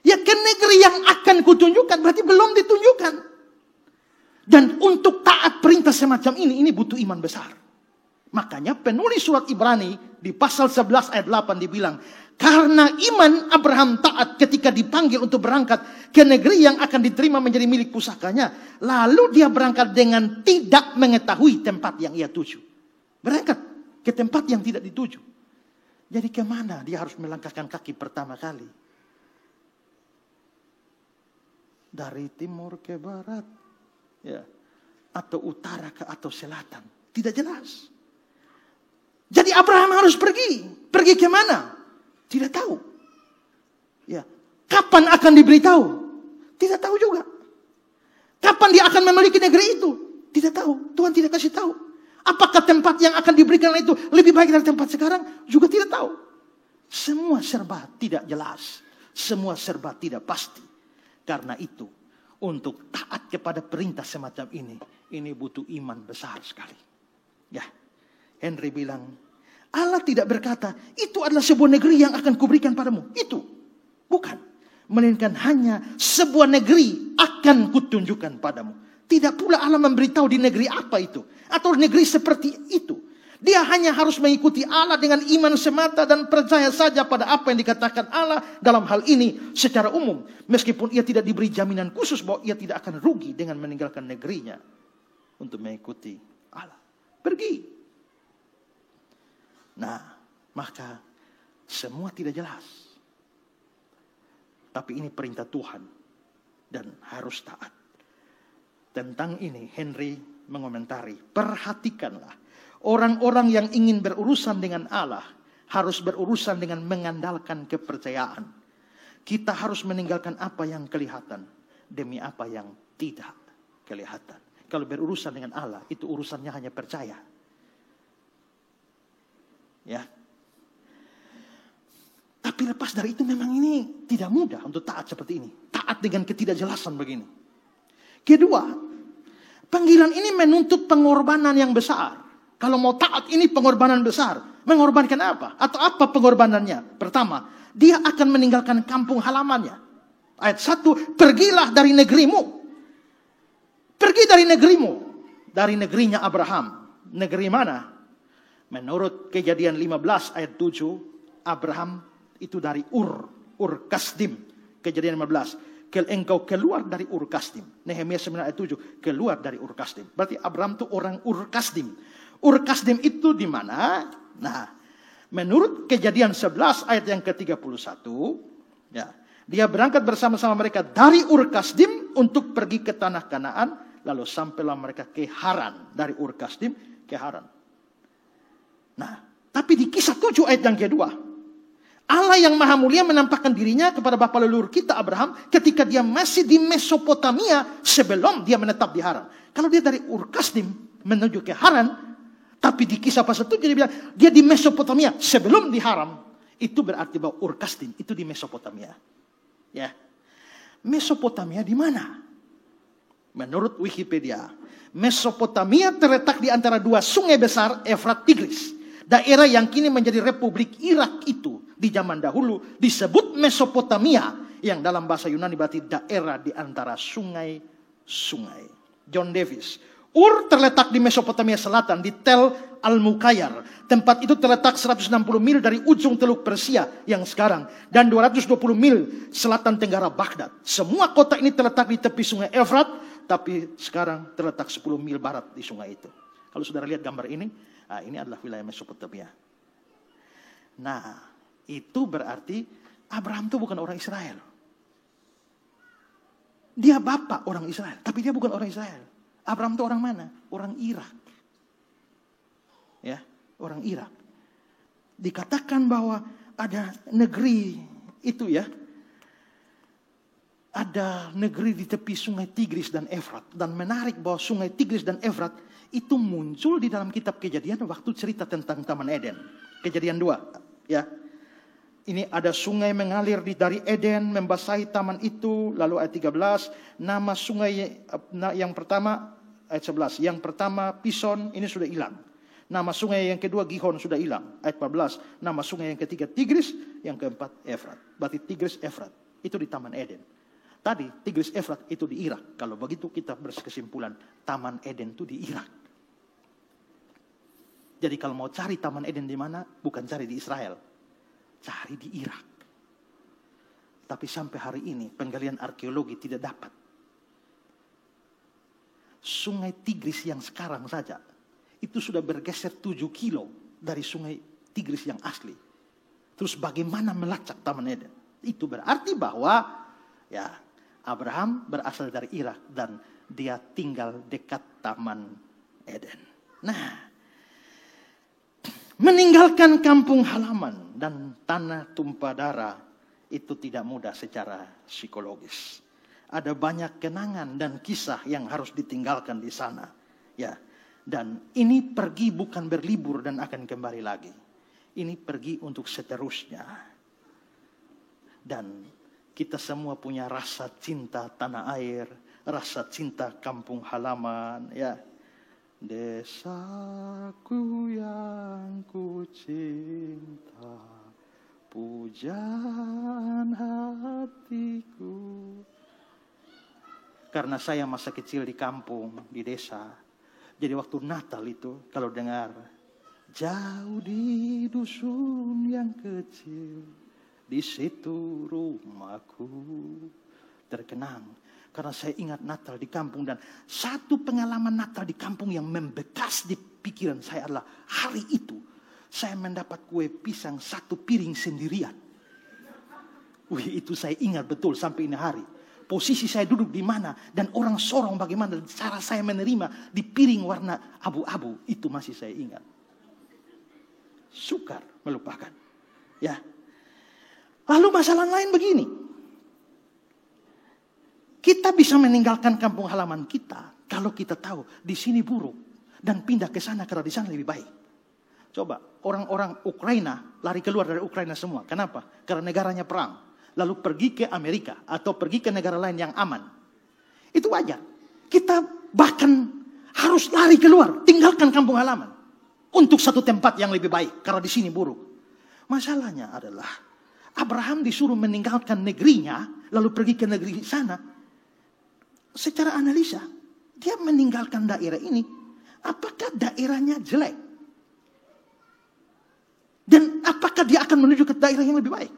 Ya, ke negeri yang akan kutunjukkan, berarti belum ditunjukkan. Dan untuk taat perintah semacam ini butuh iman besar. Makanya penulis surat Ibrani di pasal 11 ayat 8 dibilang, karena iman Abraham taat ketika dipanggil untuk berangkat ke negeri yang akan diterima menjadi milik pusakanya. Lalu dia berangkat dengan tidak mengetahui tempat yang ia tuju. Berangkat ke tempat yang tidak dituju. Jadi kemana dia harus melangkahkan kaki pertama kali? Dari timur ke barat, ya, atau utara ke atau selatan, tidak jelas. Jadi Abraham harus pergi. Pergi ke mana? Tidak tahu. Ya, kapan akan diberitahu? Tidak tahu juga. Kapan dia akan memiliki negeri itu? Tidak tahu. Tuhan tidak kasih tahu. Apakah tempat yang akan diberikan itu lebih baik dari tempat sekarang? Juga tidak tahu. Semua serba tidak jelas. Semua serba tidak pasti. Karena itu, untuk taat kepada perintah semacam ini butuh iman besar sekali. Ya, Henry bilang, Allah tidak berkata, itu adalah sebuah negeri yang akan kuberikan padamu. Itu. Bukan. Melainkan hanya sebuah negeri akan kutunjukkan padamu. Tidak pula Allah memberitahu di negeri apa itu. Atau negeri seperti itu. Dia hanya harus mengikuti Allah dengan iman semata dan percaya saja pada apa yang dikatakan Allah dalam hal ini secara umum. Meskipun ia tidak diberi jaminan khusus bahwa ia tidak akan rugi dengan meninggalkan negerinya untuk mengikuti Allah. Pergi. Nah, maka semua tidak jelas. Tapi ini perintah Tuhan dan harus taat. Tentang ini Henry mengomentari, perhatikanlah, orang-orang yang ingin berurusan dengan Allah harus berurusan dengan mengandalkan kepercayaan. Kita harus meninggalkan apa yang kelihatan demi apa yang tidak kelihatan. Kalau berurusan dengan Allah, itu urusannya hanya percaya. Ya. Tapi lepas dari itu memang ini tidak mudah untuk taat seperti ini. Taat dengan ketidakjelasan begini. Kedua, panggilan ini menuntut pengorbanan yang besar. Kalau mau taat ini pengorbanan besar. Mengorbankan apa? Atau apa pengorbanannya? Pertama, dia akan meninggalkan kampung halamannya. Ayat 1, pergilah dari negerimu. Pergi dari negerimu. Dari negerinya Abraham. Negeri mana? Menurut Kejadian 15 ayat 7, Abraham itu dari Ur Kasdim. Kejadian 15. Engkau keluar dari Ur Kasdim. Nehemia 9 ayat 7, keluar dari Ur Kasdim. Berarti Abraham itu orang Ur Kasdim. Ur Kasdim itu di mana? Nah, menurut Kejadian 11 ayat yang ke-31, ya, dia berangkat bersama-sama mereka dari Ur Kasdim untuk pergi ke tanah Kanaan, lalu sampailah mereka ke Haran. Dari Ur Kasdim ke Haran. Nah, tapi di Kisah 7 ayat yang kedua, Allah yang Maha Mulia menampakkan dirinya kepada bapa leluhur kita Abraham ketika dia masih di Mesopotamia sebelum dia menetap di Haran. Kalau dia dari Ur Kasdim menuju ke Haran, tapi di Kisah pasal 7 dia bilang dia di Mesopotamia sebelum di Haran, itu berarti bahwa Ur Kasdim itu di Mesopotamia. Ya. Mesopotamia di mana? Menurut Wikipedia, Mesopotamia terletak di antara dua sungai besar Efrat Tigris. Daerah yang kini menjadi Republik Irak itu di zaman dahulu disebut Mesopotamia, yang dalam bahasa Yunani berarti daerah di antara sungai-sungai. John Davis. Ur terletak di Mesopotamia Selatan di Tel Al-Mukayyar. Tempat itu terletak 160 mil dari ujung Teluk Persia yang sekarang dan 220 mil selatan tenggara Baghdad. Semua kota ini terletak di tepi sungai Efrat, tapi sekarang terletak 10 mil barat di sungai itu. Kalau saudara lihat gambar ini, ini adalah wilayah Mesopotamia. Nah, itu berarti Abraham itu bukan orang Israel. Dia bapak orang Israel, tapi dia bukan orang Israel. Abraham itu orang mana? Orang Irak. Ya, orang Irak. Dikatakan bahwa ada negeri itu ya. Ada negeri di tepi sungai Tigris dan Efrat. Dan menarik bahwa sungai Tigris dan Efrat itu muncul di dalam kitab Kejadian waktu cerita tentang Taman Eden. Kejadian 2. Ya. Ini ada sungai mengalir dari Eden, membasahi taman itu. Lalu ayat 13, nama sungai yang pertama, ayat 11. Yang pertama Pison, ini sudah hilang. Nama sungai yang kedua Gihon sudah hilang. Ayat 14, nama sungai yang ketiga Tigris, yang keempat Efrat. Berarti Tigris Efrat, itu di Taman Eden. Tadi Tigris Efrat itu di Irak. Kalau begitu kita berkesimpulan Taman Eden itu di Irak. Jadi kalau mau cari Taman Eden di mana, bukan cari di Israel, cari di Irak. Tapi sampai hari ini penggalian arkeologi tidak dapat. Sungai Tigris yang sekarang saja itu sudah bergeser 7 kilo dari sungai Tigris yang asli. Terus bagaimana melacak Taman Eden? Itu berarti bahwa ya Abraham berasal dari Irak dan dia tinggal dekat Taman Eden. Nah, meninggalkan kampung halaman dan tanah tumpah darah itu tidak mudah secara psikologis. Ada banyak kenangan dan kisah yang harus ditinggalkan di sana. Ya, dan ini pergi bukan berlibur dan akan kembali lagi. Ini pergi untuk seterusnya. Dan kita semua punya rasa cinta tanah air, rasa cinta kampung halaman, ya. Desaku yang ku cinta, pujaan hatiku. Karena saya masa kecil di kampung, di desa. Jadi waktu Natal itu kalau dengar jauh di dusun yang kecil, di situ rumahku, terkenang. Karena saya ingat Natal di kampung dan satu pengalaman Natal di kampung yang membekas di pikiran saya adalah hari itu saya mendapat kue pisang 1 piring sendirian. Wih, itu saya ingat betul sampai ini hari. Posisi saya duduk di mana dan orang sorong bagaimana cara saya menerima di piring warna abu-abu itu masih saya ingat. Sukar melupakan. Ya. Lalu masalah lain begini. Kita bisa meninggalkan kampung halaman kita kalau kita tahu di sini buruk dan pindah ke sana karena di sana lebih baik. Coba orang-orang Ukraina lari keluar dari Ukraina semua. Kenapa? Karena negaranya perang. Lalu pergi ke Amerika atau pergi ke negara lain yang aman. Itu wajar. Kita bahkan harus lari keluar, tinggalkan kampung halaman. untuk satu tempat yang lebih baik, karena di sini buruk. Masalahnya adalah Abraham disuruh meninggalkan negerinya, lalu pergi ke negeri sana. Secara analisa, dia meninggalkan daerah ini. Apakah daerahnya jelek? Dan apakah dia akan menuju ke daerah yang lebih baik?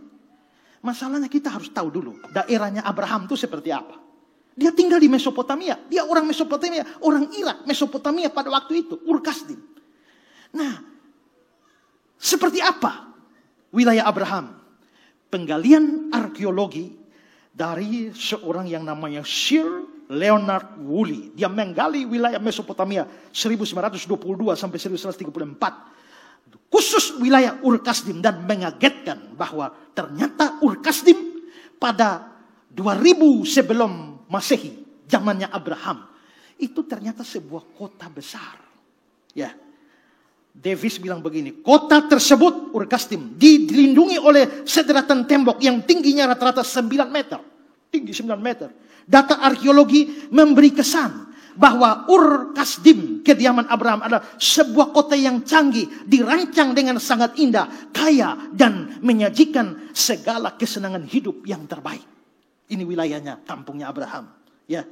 Masalahnya kita harus tahu dulu, daerahnya Abraham itu seperti apa. Dia tinggal di Mesopotamia. Dia orang Mesopotamia, orang Irak, Mesopotamia pada waktu itu, Ur Kasdim. Nah, seperti apa wilayah Abraham? Penggalian arkeologi dari seorang yang namanya Sir Leonard Woolley. Dia menggali wilayah Mesopotamia 1922 sampai 1934. Khusus wilayah Ur Kasdim, dan mengagetkan bahwa ternyata Ur Kasdim pada 2000 sebelum Masehi, zamannya Abraham, itu ternyata sebuah kota besar. Ya. Davis bilang begini, kota tersebut Ur Kasdim dilindungi oleh sederetan tembok yang tingginya rata-rata 9 meter. Tinggi 9 meter. Data arkeologi memberi kesan bahwa Ur Kasdim, kediaman Abraham, adalah sebuah kota yang canggih, dirancang dengan sangat indah, kaya, dan menyajikan segala kesenangan hidup yang terbaik. Ini wilayahnya, kampungnya Abraham. Ya,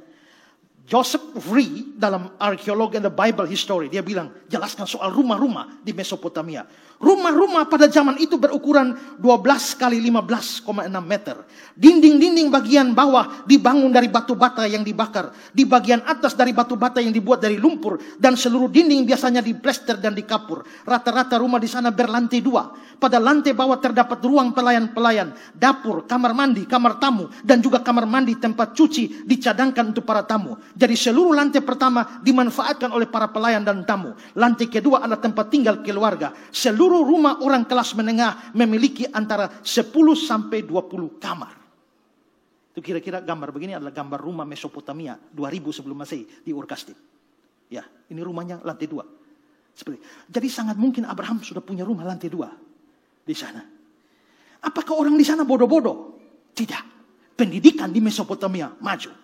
Joseph Free dalam Archaeology and the Bible History, dia bilang, jelaskan soal rumah-rumah di Mesopotamia. Rumah-rumah pada zaman itu berukuran 12 kali 15,6 meter. Dinding-dinding bagian bawah dibangun dari batu bata yang dibakar. Di bagian atas dari batu bata yang dibuat dari lumpur. Dan seluruh dinding biasanya diplester dan dikapur. Rata-rata rumah di sana berlantai 2. Pada lantai bawah terdapat ruang pelayan-pelayan, dapur, kamar mandi, kamar tamu, dan juga kamar mandi tempat cuci dicadangkan untuk para tamu. Jadi seluruh lantai pertama dimanfaatkan oleh para pelayan dan tamu. Lantai kedua adalah tempat tinggal keluarga. Seluruh rumah orang kelas menengah memiliki antara 10 sampai 20 kamar. Itu kira-kira gambar begini adalah gambar rumah Mesopotamia 2000 sebelum Masehi di Ur Kasdim. Ya, ini rumahnya lantai 2. Jadi sangat mungkin Abraham sudah punya rumah lantai 2 di sana. Apakah orang di sana bodoh-bodoh? Tidak. Pendidikan di Mesopotamia maju.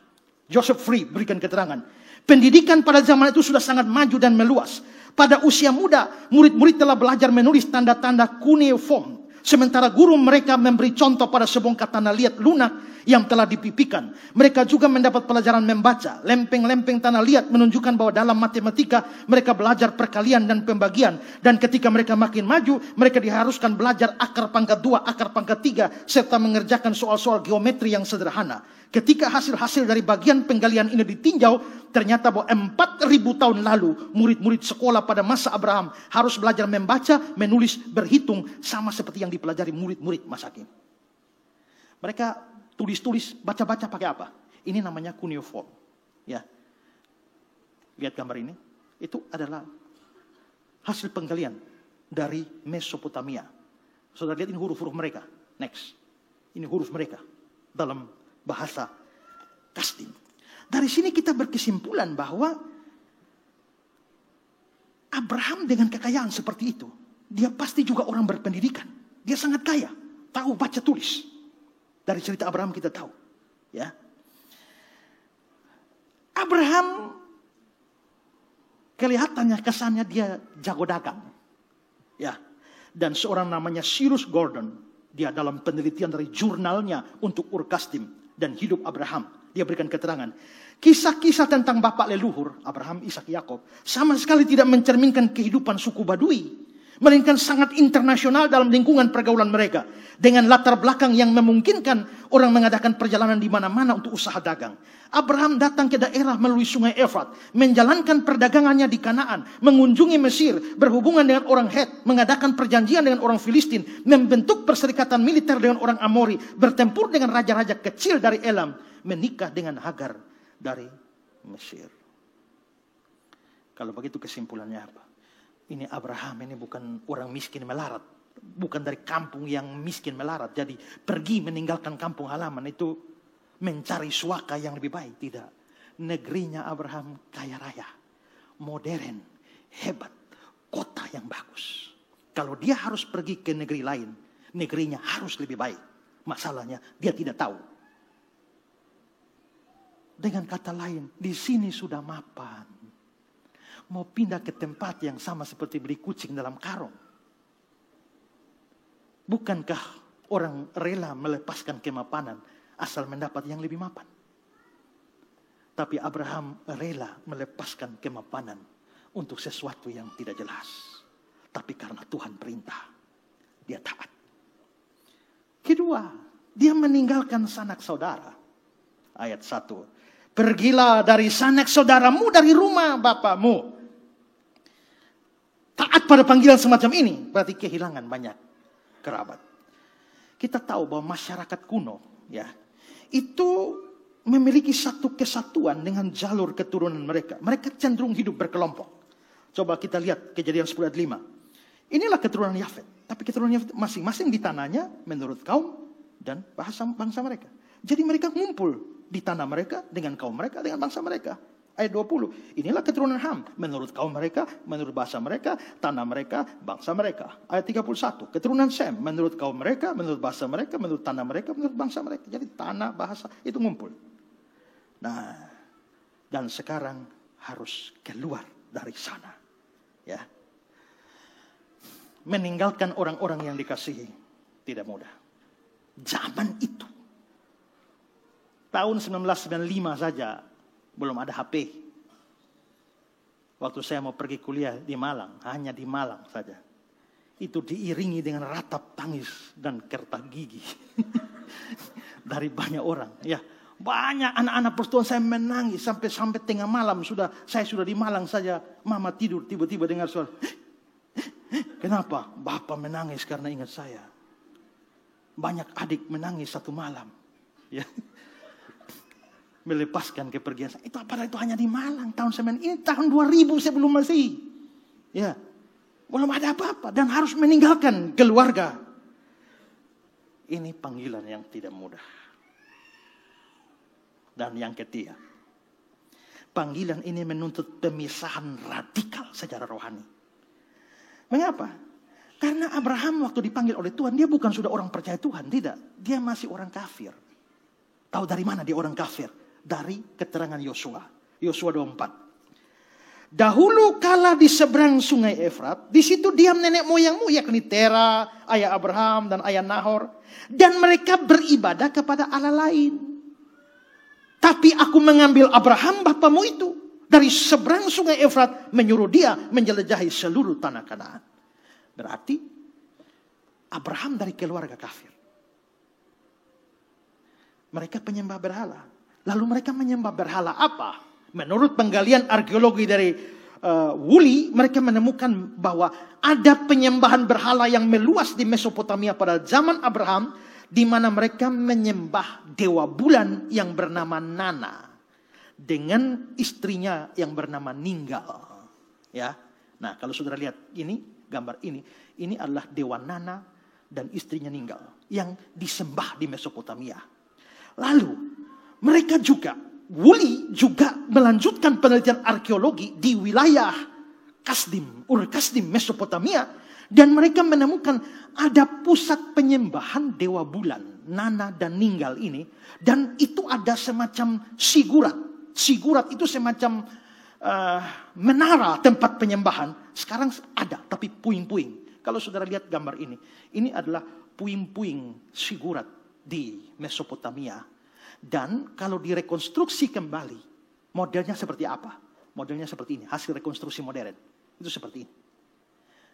Joseph Free berikan keterangan. Pendidikan pada zaman itu sudah sangat maju dan meluas. Pada usia muda, murid-murid telah belajar menulis tanda-tanda cuneiform. Sementara guru mereka memberi contoh pada sebongkah tanah liat lunak yang telah dipipikan. Mereka juga mendapat pelajaran membaca. Lempeng-lempeng tanah liat menunjukkan bahwa dalam matematika mereka belajar perkalian dan pembagian. Dan ketika mereka makin maju, mereka diharuskan belajar akar pangkat 2, akar pangkat 3, serta mengerjakan soal-soal geometri yang sederhana. Ketika hasil-hasil dari bagian penggalian ini ditinjau, ternyata bahwa 4.000 tahun lalu murid-murid sekolah pada masa Abraham harus belajar membaca, menulis, berhitung sama seperti yang dipelajari murid-murid masa kini. Mereka tulis-tulis, baca-baca pakai apa? Ini namanya cuneiform. Ya. Lihat gambar ini. Itu adalah hasil penggalian dari Mesopotamia. Saudara lihat ini huruf-huruf mereka. Next. Ini huruf mereka dalam bahasa Kasdim. Dari sini kita berkesimpulan bahwa Abraham dengan kekayaan seperti itu, dia pasti juga orang berpendidikan. Dia sangat kaya, tahu baca tulis. Dari cerita Abraham kita tahu, ya. Abraham kelihatannya kesannya dia jago dagang, ya. Dan seorang namanya Cyrus Gordon, dia dalam penelitian dari jurnalnya untuk Ur Kasdim dan hidup Abraham, dia berikan keterangan. Kisah-kisah tentang bapak leluhur, Abraham, Ishak, Yakub, sama sekali tidak mencerminkan kehidupan suku Badui. Melainkan sangat internasional dalam lingkungan pergaulan mereka. Dengan latar belakang yang memungkinkan orang mengadakan perjalanan di mana-mana untuk usaha dagang. Abraham datang ke daerah melalui sungai Efrat. Menjalankan perdagangannya di Kanaan. Mengunjungi Mesir. Berhubungan dengan orang Het. Mengadakan perjanjian dengan orang Filistin. Membentuk perserikatan militer dengan orang Amori. Bertempur dengan raja-raja kecil dari Elam. Menikah dengan Hagar dari Mesir. Kalau begitu kesimpulannya apa? Ini Abraham ini bukan orang miskin melarat. Bukan dari kampung yang miskin melarat. Jadi pergi meninggalkan kampung halaman itu mencari suaka yang lebih baik. Tidak. Negerinya Abraham kaya raya. Modern. Hebat. Kota yang bagus. Kalau dia harus pergi ke negeri lain. Negerinya harus lebih baik. Masalahnya dia tidak tahu. Dengan kata lain, di sini sudah mapan. mau pindah ke tempat yang sama seperti beli kucing dalam karung? Bukankah orang rela melepaskan kemapanan asal mendapat yang lebih mapan? Tapi Abraham rela melepaskan kemapanan untuk sesuatu yang tidak jelas. Tapi karena Tuhan perintah, dia taat. Kedua, dia meninggalkan sanak saudara. Ayat 1. Pergilah dari sanak saudaramu, dari rumah bapamu. Taat pada panggilan semacam ini berarti kehilangan banyak kerabat. Kita tahu bahwa masyarakat kuno ya itu memiliki satu kesatuan dengan jalur keturunan mereka. Mereka cenderung hidup berkelompok. Coba kita lihat Kejadian 10 ayat 5. Inilah keturunan Yafet. Tapi keturunan Yafet masing-masing di tanahnya menurut kaum dan bahasa bangsa mereka. Jadi mereka ngumpul di tanah mereka dengan kaum mereka dengan bangsa mereka. Ayat 20. Inilah keturunan Ham. Menurut kaum mereka, menurut bahasa mereka, tanah mereka, bangsa mereka. Ayat 31. Keturunan Sem. Menurut kaum mereka, menurut bahasa mereka, menurut tanah mereka, menurut bangsa mereka. Jadi tanah, bahasa itu ngumpul. Nah, dan sekarang harus keluar dari sana. Ya. Meninggalkan orang-orang yang dikasihi tidak mudah. Zaman itu. Tahun 1995 saja belum ada HP. Waktu saya mau pergi kuliah di Malang, hanya di Malang saja. Itu diiringi dengan ratap tangis dan kertak gigi. Dari banyak orang. Ya, banyak anak-anak persetujuan saya menangis sampai tengah malam saya sudah di Malang saja. Mama tidur tiba-tiba dengar suara. Kenapa? Bapak menangis karena ingat saya. Banyak adik menangis satu malam. Ya. Melepaskan kepergian saya. Itu padahal itu hanya di Malang tahun 9. Ini tahun 2000 sebelum Masehi. Ya. Belum ada apa-apa dan harus meninggalkan keluarga. Ini panggilan yang tidak mudah. Dan yang ketiga, panggilan ini menuntut pemisahan radikal secara rohani. Mengapa? Karena Abraham waktu dipanggil oleh Tuhan, dia bukan sudah orang percaya Tuhan, tidak. Dia masih orang kafir. Tahu dari mana dia orang kafir? Dari keterangan Yosua. Yosua 24. Dahulu kala di seberang sungai Efrat, di situ diam nenek moyangmu, yakni Tera, ayah Abraham dan ayah Nahor. Dan mereka beribadah kepada Allah lain. Tapi aku mengambil Abraham bapamu itu dari seberang sungai Efrat, menyuruh dia menjelajahi seluruh tanah Kanaan. Berarti Abraham dari keluarga kafir. Mereka penyembah berhala. Lalu mereka menyembah berhala apa? Menurut penggalian arkeologi dari Wuli, mereka menemukan bahwa ada penyembahan berhala yang meluas di Mesopotamia pada zaman Abraham, di mana mereka menyembah dewa bulan yang bernama Nana dengan istrinya yang bernama Ninggal. Ya, nah kalau saudara lihat ini gambar ini adalah dewa Nana dan istrinya Ninggal yang disembah di Mesopotamia. Lalu mereka juga, Wuli juga melanjutkan penelitian arkeologi di wilayah Ur Kasdim, Mesopotamia. Dan mereka menemukan ada pusat penyembahan dewa bulan, Nana dan Ninggal ini. Dan itu ada semacam sigurat. Sigurat itu semacam menara tempat penyembahan. Sekarang ada, tapi puing-puing. Kalau saudara lihat gambar ini adalah puing-puing sigurat di Mesopotamia. Dan kalau direkonstruksi kembali, modelnya seperti apa? Modelnya seperti ini, hasil rekonstruksi modern. Itu seperti ini.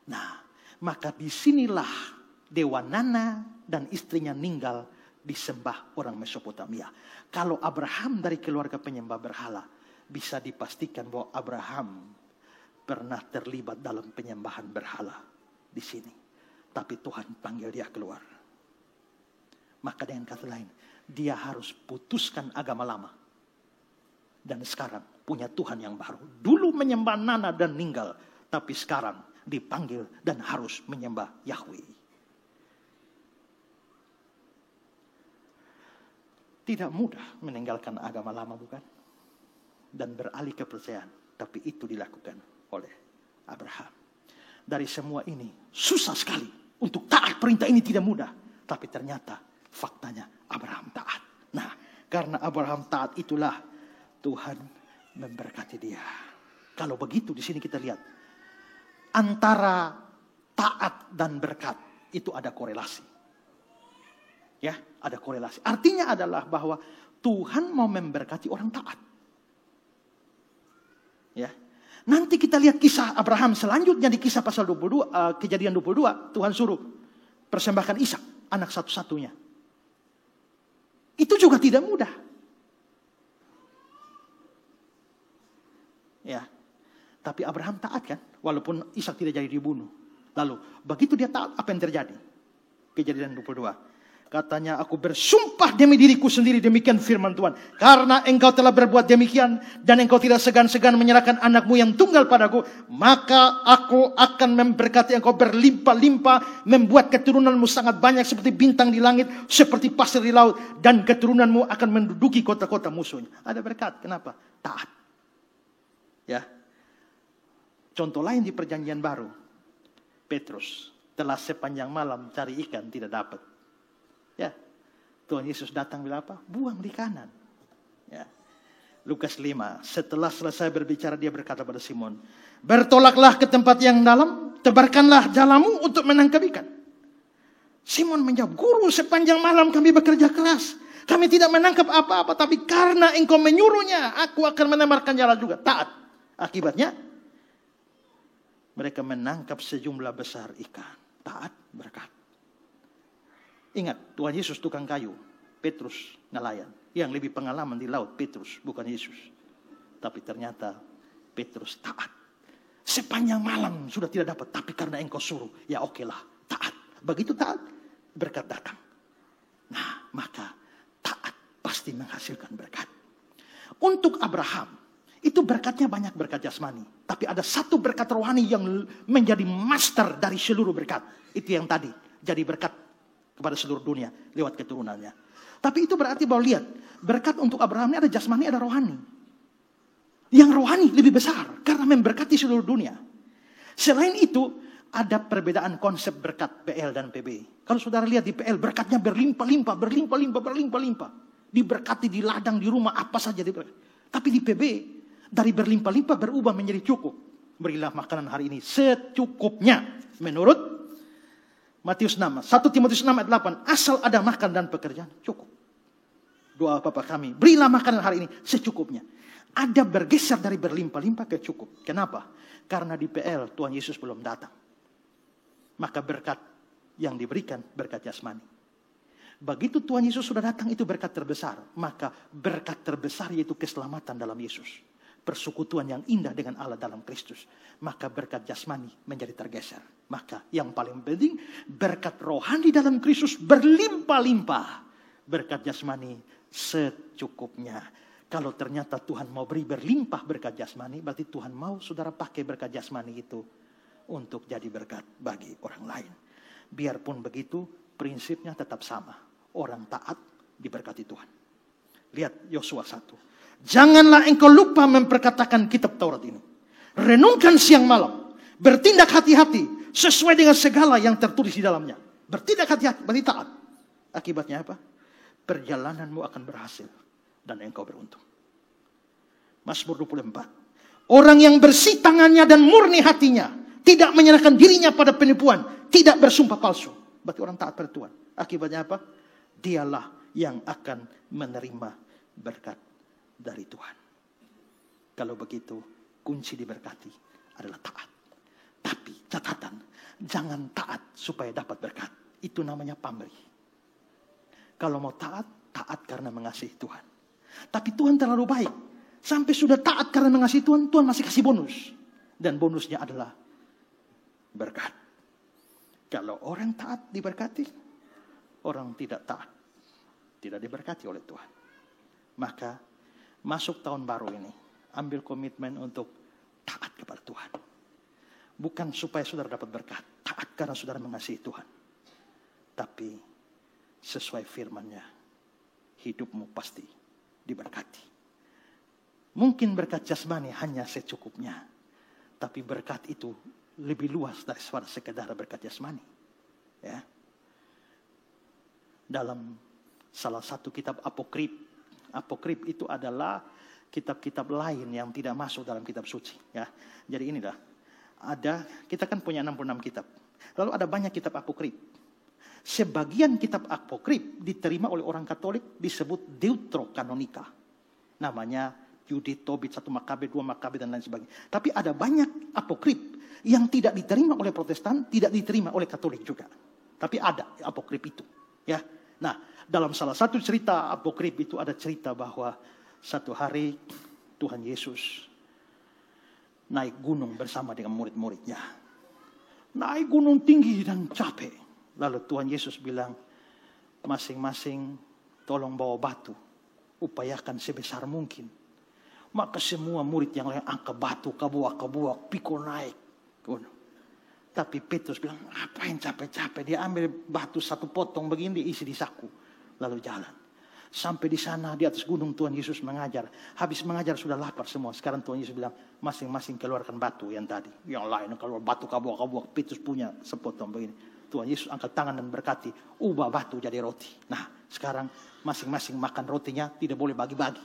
Nah, maka disinilah dewa Nana dan istrinya Ninggal disembah orang Mesopotamia. Kalau Abraham dari keluarga penyembah berhala, bisa dipastikan bahwa Abraham pernah terlibat dalam penyembahan berhala di sini. Tapi Tuhan panggil dia keluar. Maka dengan kata lain, dia harus putuskan agama lama. Dan sekarang punya Tuhan yang baru. Dulu menyembah Nana dan Ninggal, tapi sekarang dipanggil dan harus menyembah Yahweh. Tidak mudah meninggalkan agama lama, bukan? Dan beralih kepercayaan. Tapi itu dilakukan oleh Abraham. Dari semua ini susah sekali. Untuk taat perintah ini tidak mudah. Tapi ternyata faktanya Abraham taat. Nah, karena Abraham taat itulah Tuhan memberkati dia. Kalau begitu di sini kita lihat antara taat dan berkat itu ada korelasi. Ya, ada korelasi. Artinya adalah bahwa Tuhan mau memberkati orang taat. Ya. Nanti kita lihat kisah Abraham selanjutnya di kisah pasal 22, Kejadian 22, Tuhan suruh persembahkan Ishak, anak satu-satunya. Itu juga tidak mudah. Ya. Tapi Abraham taat kan, walaupun Ishak tidak jadi dibunuh. Lalu, begitu dia taat, apa yang terjadi? Kejadian 22. Katanya, aku bersumpah demi diriku sendiri, demikian firman Tuhan. Karena engkau telah berbuat demikian, dan engkau tidak segan-segan menyerahkan anakmu yang tunggal padaku, maka aku akan memberkati engkau berlimpah-limpah, membuat keturunanmu sangat banyak seperti bintang di langit, seperti pasir di laut, dan keturunanmu akan menduduki kota-kota musuhnya. Ada berkat, kenapa? Taat. Ya. Contoh lain di perjanjian baru, Petrus telah sepanjang malam cari ikan tidak dapat. Ya, Tuhan Yesus datang bilang apa? Buang di kanan. Ya. Lukas 5, setelah selesai berbicara dia berkata pada Simon, bertolaklah ke tempat yang dalam, tebarkanlah jalamu untuk menangkap ikan. Simon menjawab, guru sepanjang malam kami bekerja keras. Kami tidak menangkap apa-apa, tapi karena engkau menyuruhnya, aku akan menebarkan jala juga. Taat. Akibatnya, mereka menangkap sejumlah besar ikan. Taat, berkat. Ingat, Tuhan Yesus tukang kayu, Petrus nelayan. Yang lebih pengalaman di laut, Petrus, bukan Yesus. Tapi ternyata Petrus taat. Sepanjang malam sudah tidak dapat, tapi karena engkau suruh, ya okelah, taat. Begitu taat, berkat datang. Nah, maka taat pasti menghasilkan berkat. Untuk Abraham, itu berkatnya banyak berkat jasmani. Tapi ada satu berkat rohani yang menjadi master dari seluruh berkat. Itu yang tadi, jadi berkat kepada seluruh dunia lewat keturunannya. Tapi itu berarti bahwa lihat, berkat untuk Abraham ini ada jasmani, ada rohani. Yang rohani lebih besar karena memberkati seluruh dunia. Selain itu, ada perbedaan konsep berkat PL dan PB. Kalau saudara lihat di PL, berkatnya berlimpah-limpah, berlimpah-limpah. Diberkati di ladang, di rumah, apa saja diberkati. Tapi di PB, dari berlimpah-limpah berubah menjadi cukup. Berilah makanan hari ini secukupnya. Menurut Matius 6, 1 Timotius 6 ayat 8, asal ada makan dan pekerjaan, cukup. Doa Bapa kami, berilah makanan hari ini secukupnya. Ada bergeser dari berlimpah-limpah ke cukup. Kenapa? Karena di PL Tuhan Yesus belum datang. Maka berkat yang diberikan, berkat jasmani. Begitu Tuhan Yesus sudah datang, itu berkat terbesar. Maka berkat terbesar yaitu keselamatan dalam Yesus. Persekutuan yang indah dengan Allah dalam Kristus. Maka berkat jasmani menjadi tergeser. Maka yang paling penting, berkat rohani dalam Kristus berlimpah-limpah. Berkat jasmani secukupnya. Kalau ternyata Tuhan mau beri berlimpah berkat jasmani, berarti Tuhan mau saudara pakai berkat jasmani itu untuk jadi berkat bagi orang lain. Biarpun begitu, prinsipnya tetap sama. Orang taat diberkati Tuhan. Lihat Yosua 1. Janganlah engkau lupa memperkatakan kitab Taurat ini. Renungkan siang malam. Bertindak hati-hati sesuai dengan segala yang tertulis di dalamnya. Bertindak hati-hati, berarti taat. Akibatnya apa? Perjalananmu akan berhasil dan engkau beruntung. Mazmur 24. Orang yang bersih tangannya dan murni hatinya, tidak menyerahkan dirinya pada penipuan, tidak bersumpah palsu. Berarti orang taat pada Tuhan. Akibatnya apa? Dialah yang akan menerima berkat dari Tuhan. Kalau begitu, kunci diberkati adalah taat. Tapi catatan, jangan taat supaya dapat berkat. Itu namanya pamrih. Kalau mau taat, taat karena mengasihi Tuhan. Tapi Tuhan terlalu baik. Sampai sudah taat karena mengasihi Tuhan, Tuhan masih kasih bonus. Dan bonusnya adalah berkat. Kalau orang taat diberkati, orang tidak taat tidak diberkati oleh Tuhan. Maka masuk tahun baru ini, ambil komitmen untuk taat kepada Tuhan. Bukan supaya saudara dapat berkat, taat karena saudara mengasihi Tuhan. Tapi sesuai firman-Nya, hidupmu pasti diberkati. Mungkin berkat jasmani hanya secukupnya, tapi berkat itu lebih luas daripada sekedar berkat jasmani. Ya. Dalam salah satu kitab apokrif itu adalah kitab-kitab lain yang tidak masuk dalam kitab suci. Ya, jadi inilah kita kan punya 66 kitab. Lalu ada banyak kitab apokrif. Sebagian kitab apokrif diterima oleh orang Katolik disebut Deuterokanonika. Namanya Yudit, Tobit, 1 Makabe, 2 Makabe dan lain sebagainya. Tapi ada banyak apokrif yang tidak diterima oleh Protestan, tidak diterima oleh Katolik juga. Tapi ada apokrif itu, ya. Nah, dalam salah satu cerita apokrif itu ada cerita bahwa satu hari Tuhan Yesus naik gunung bersama dengan murid-muridnya. Naik gunung tinggi dan capek. Lalu Tuhan Yesus bilang, masing-masing tolong bawa batu. Upayakan sebesar mungkin. Maka semua murid yang lain angkat batu, kabuak, pikul naik gunung. Tapi Petrus bilang, apain capek-capek. Dia ambil batu 1 potong begini, diisi di saku. Lalu jalan. Sampai di sana, di atas gunung Tuhan Yesus mengajar. Habis mengajar sudah lapar semua. Sekarang Tuhan Yesus bilang, masing-masing keluarkan batu yang tadi. Yang lain keluar batu, kabuak. Petrus punya sepotong begini. Tuhan Yesus angkat tangan dan berkati, ubah batu jadi roti. Nah, sekarang masing-masing makan rotinya, tidak boleh bagi-bagi.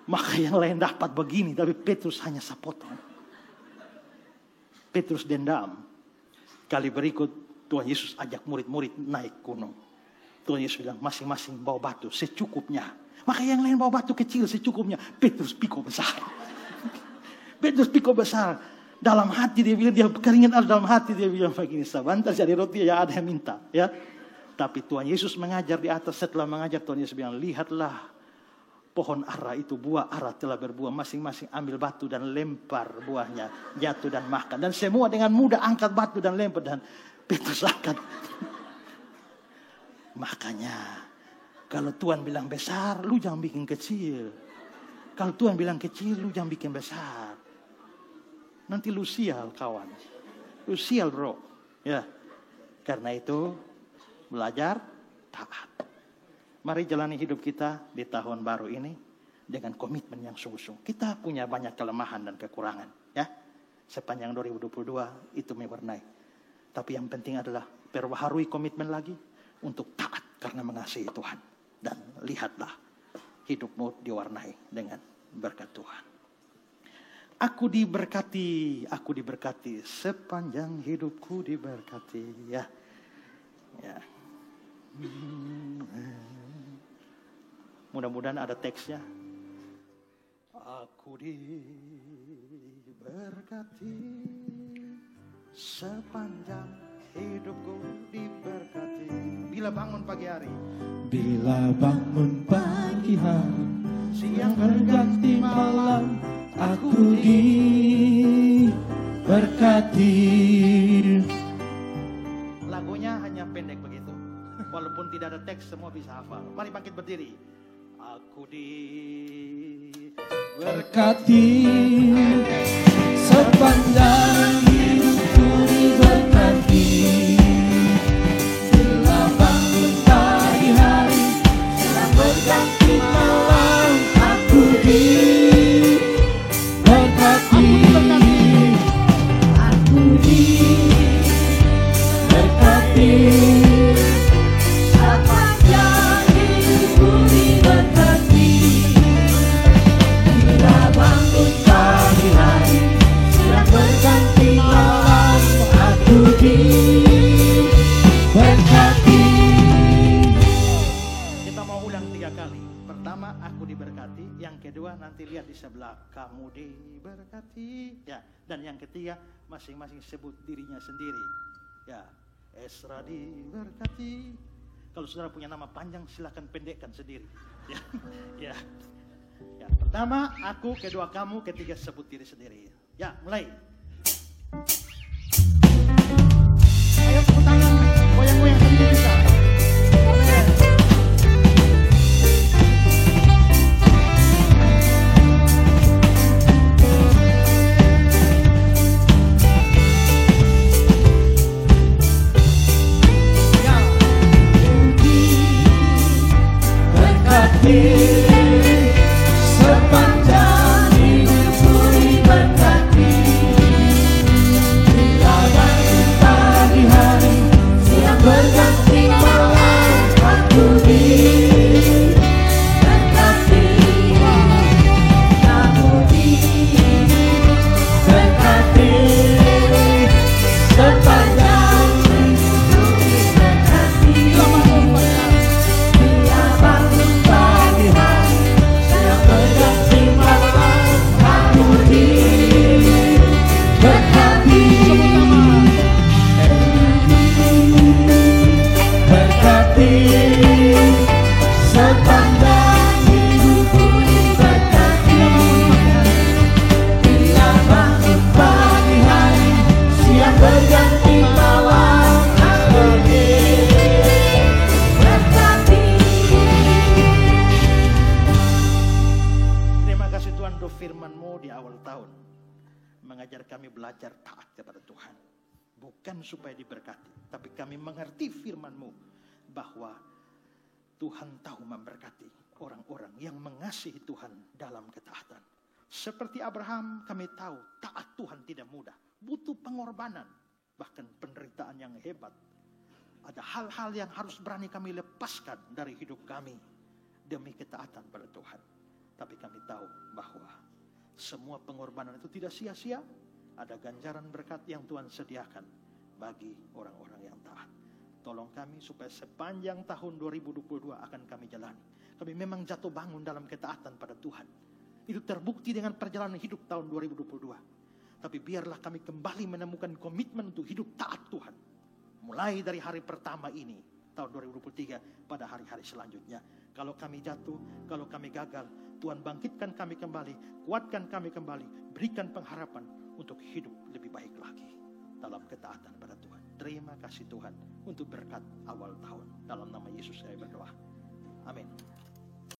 Maka yang lain dapat begini, tapi Petrus hanya sepotong. Petrus dendam. Kali berikut Tuhan Yesus ajak murid-murid naik gunung. Tuhan Yesus bilang masing-masing bawa batu secukupnya. Maka yang lain bawa batu kecil secukupnya. Petrus pikul besar. Petrus pikul besar. Dalam hati dia bilang, dia keringat ada dalam hati dia bilang begini, sebentar jadi roti ya ada yang minta. Ya. Tapi Tuhan Yesus mengajar di atas, setelah mengajar Tuhan Yesus bilang, lihatlah pohon ara itu, buah ara telah berbuah. Masing-masing ambil batu dan lempar buahnya. Jatuh dan makan. Dan semua dengan mudah angkat batu dan lempar. Dan Petrus angkat. Makanya kalau Tuhan bilang besar, lu jangan bikin kecil. Kalau Tuhan bilang kecil, lu jangan bikin besar. Nanti lu sial kawan. Lu sial bro. Ya. Karena itu belajar taat. Mari jalani hidup kita di tahun baru ini dengan komitmen yang sungguh-sungguh. Kita punya banyak kelemahan dan kekurangan, ya. Sepanjang 2022 itu mewarnai. Tapi yang penting adalah perbaharui komitmen lagi untuk taat karena mengasihi Tuhan. Dan lihatlah hidupmu diwarnai dengan berkat Tuhan. Aku diberkati sepanjang hidupku diberkati, ya. Ya. Mudah-mudahan ada teksnya. Aku diberkati sepanjang hidupku diberkati. Bila bangun pagi hari, siang berganti malam, aku diberkati. Lagunya hanya pendek begitu. Walaupun tidak ada teks, semua bisa hafal. Mari bangkit berdiri. Aku diberkati sepanjang hidupku diberkati. Bila bangun pagi hari, siang berganti malam, aku diberkati. Aku diberkati. Kita mau ulang 3 kali. Pertama, aku diberkati. Yang kedua, nanti lihat di sebelah, kamu diberkati. Ya. Dan yang ketiga, masing-masing sebut dirinya sendiri. Ya, Esra diberkati. Kalau saudara punya nama panjang, silakan pendekkan sendiri. Ya, ya. Ya. Pertama, aku. Kedua, kamu. Ketiga, sebut diri sendiri. Ya, mulai. Ayo tepuk tangan, goyang-goyang sendiri bisa. Amen. Ya. Berkati sepanjang hidupku diberkati. Mari kami mengerti firman-Mu bahwa Tuhan tahu memberkati orang-orang yang mengasihi Tuhan dalam ketaatan. Seperti Abraham, kami tahu taat Tuhan tidak mudah. Butuh pengorbanan, bahkan penderitaan yang hebat. Ada hal-hal yang harus berani kami lepaskan dari hidup kami demi ketaatan pada Tuhan. Tapi kami tahu bahwa semua pengorbanan itu tidak sia-sia. Ada ganjaran berkat yang Tuhan sediakan bagi orang-orang yang taat. Tolong kami supaya sepanjang tahun 2022 akan kami jalani. Kami memang jatuh bangun dalam ketaatan pada Tuhan. Itu terbukti dengan perjalanan hidup tahun 2022. Tapi biarlah kami kembali menemukan komitmen untuk hidup taat Tuhan. Mulai dari hari pertama ini, tahun 2023, pada hari-hari selanjutnya. Kalau kami jatuh, kalau kami gagal, Tuhan bangkitkan kami kembali, kuatkan kami kembali, berikan pengharapan untuk hidup lebih baik lagi dalam ketaatan pada Tuhan. Terima kasih Tuhan untuk berkat awal tahun. Dalam nama Yesus saya berdoa. Amin.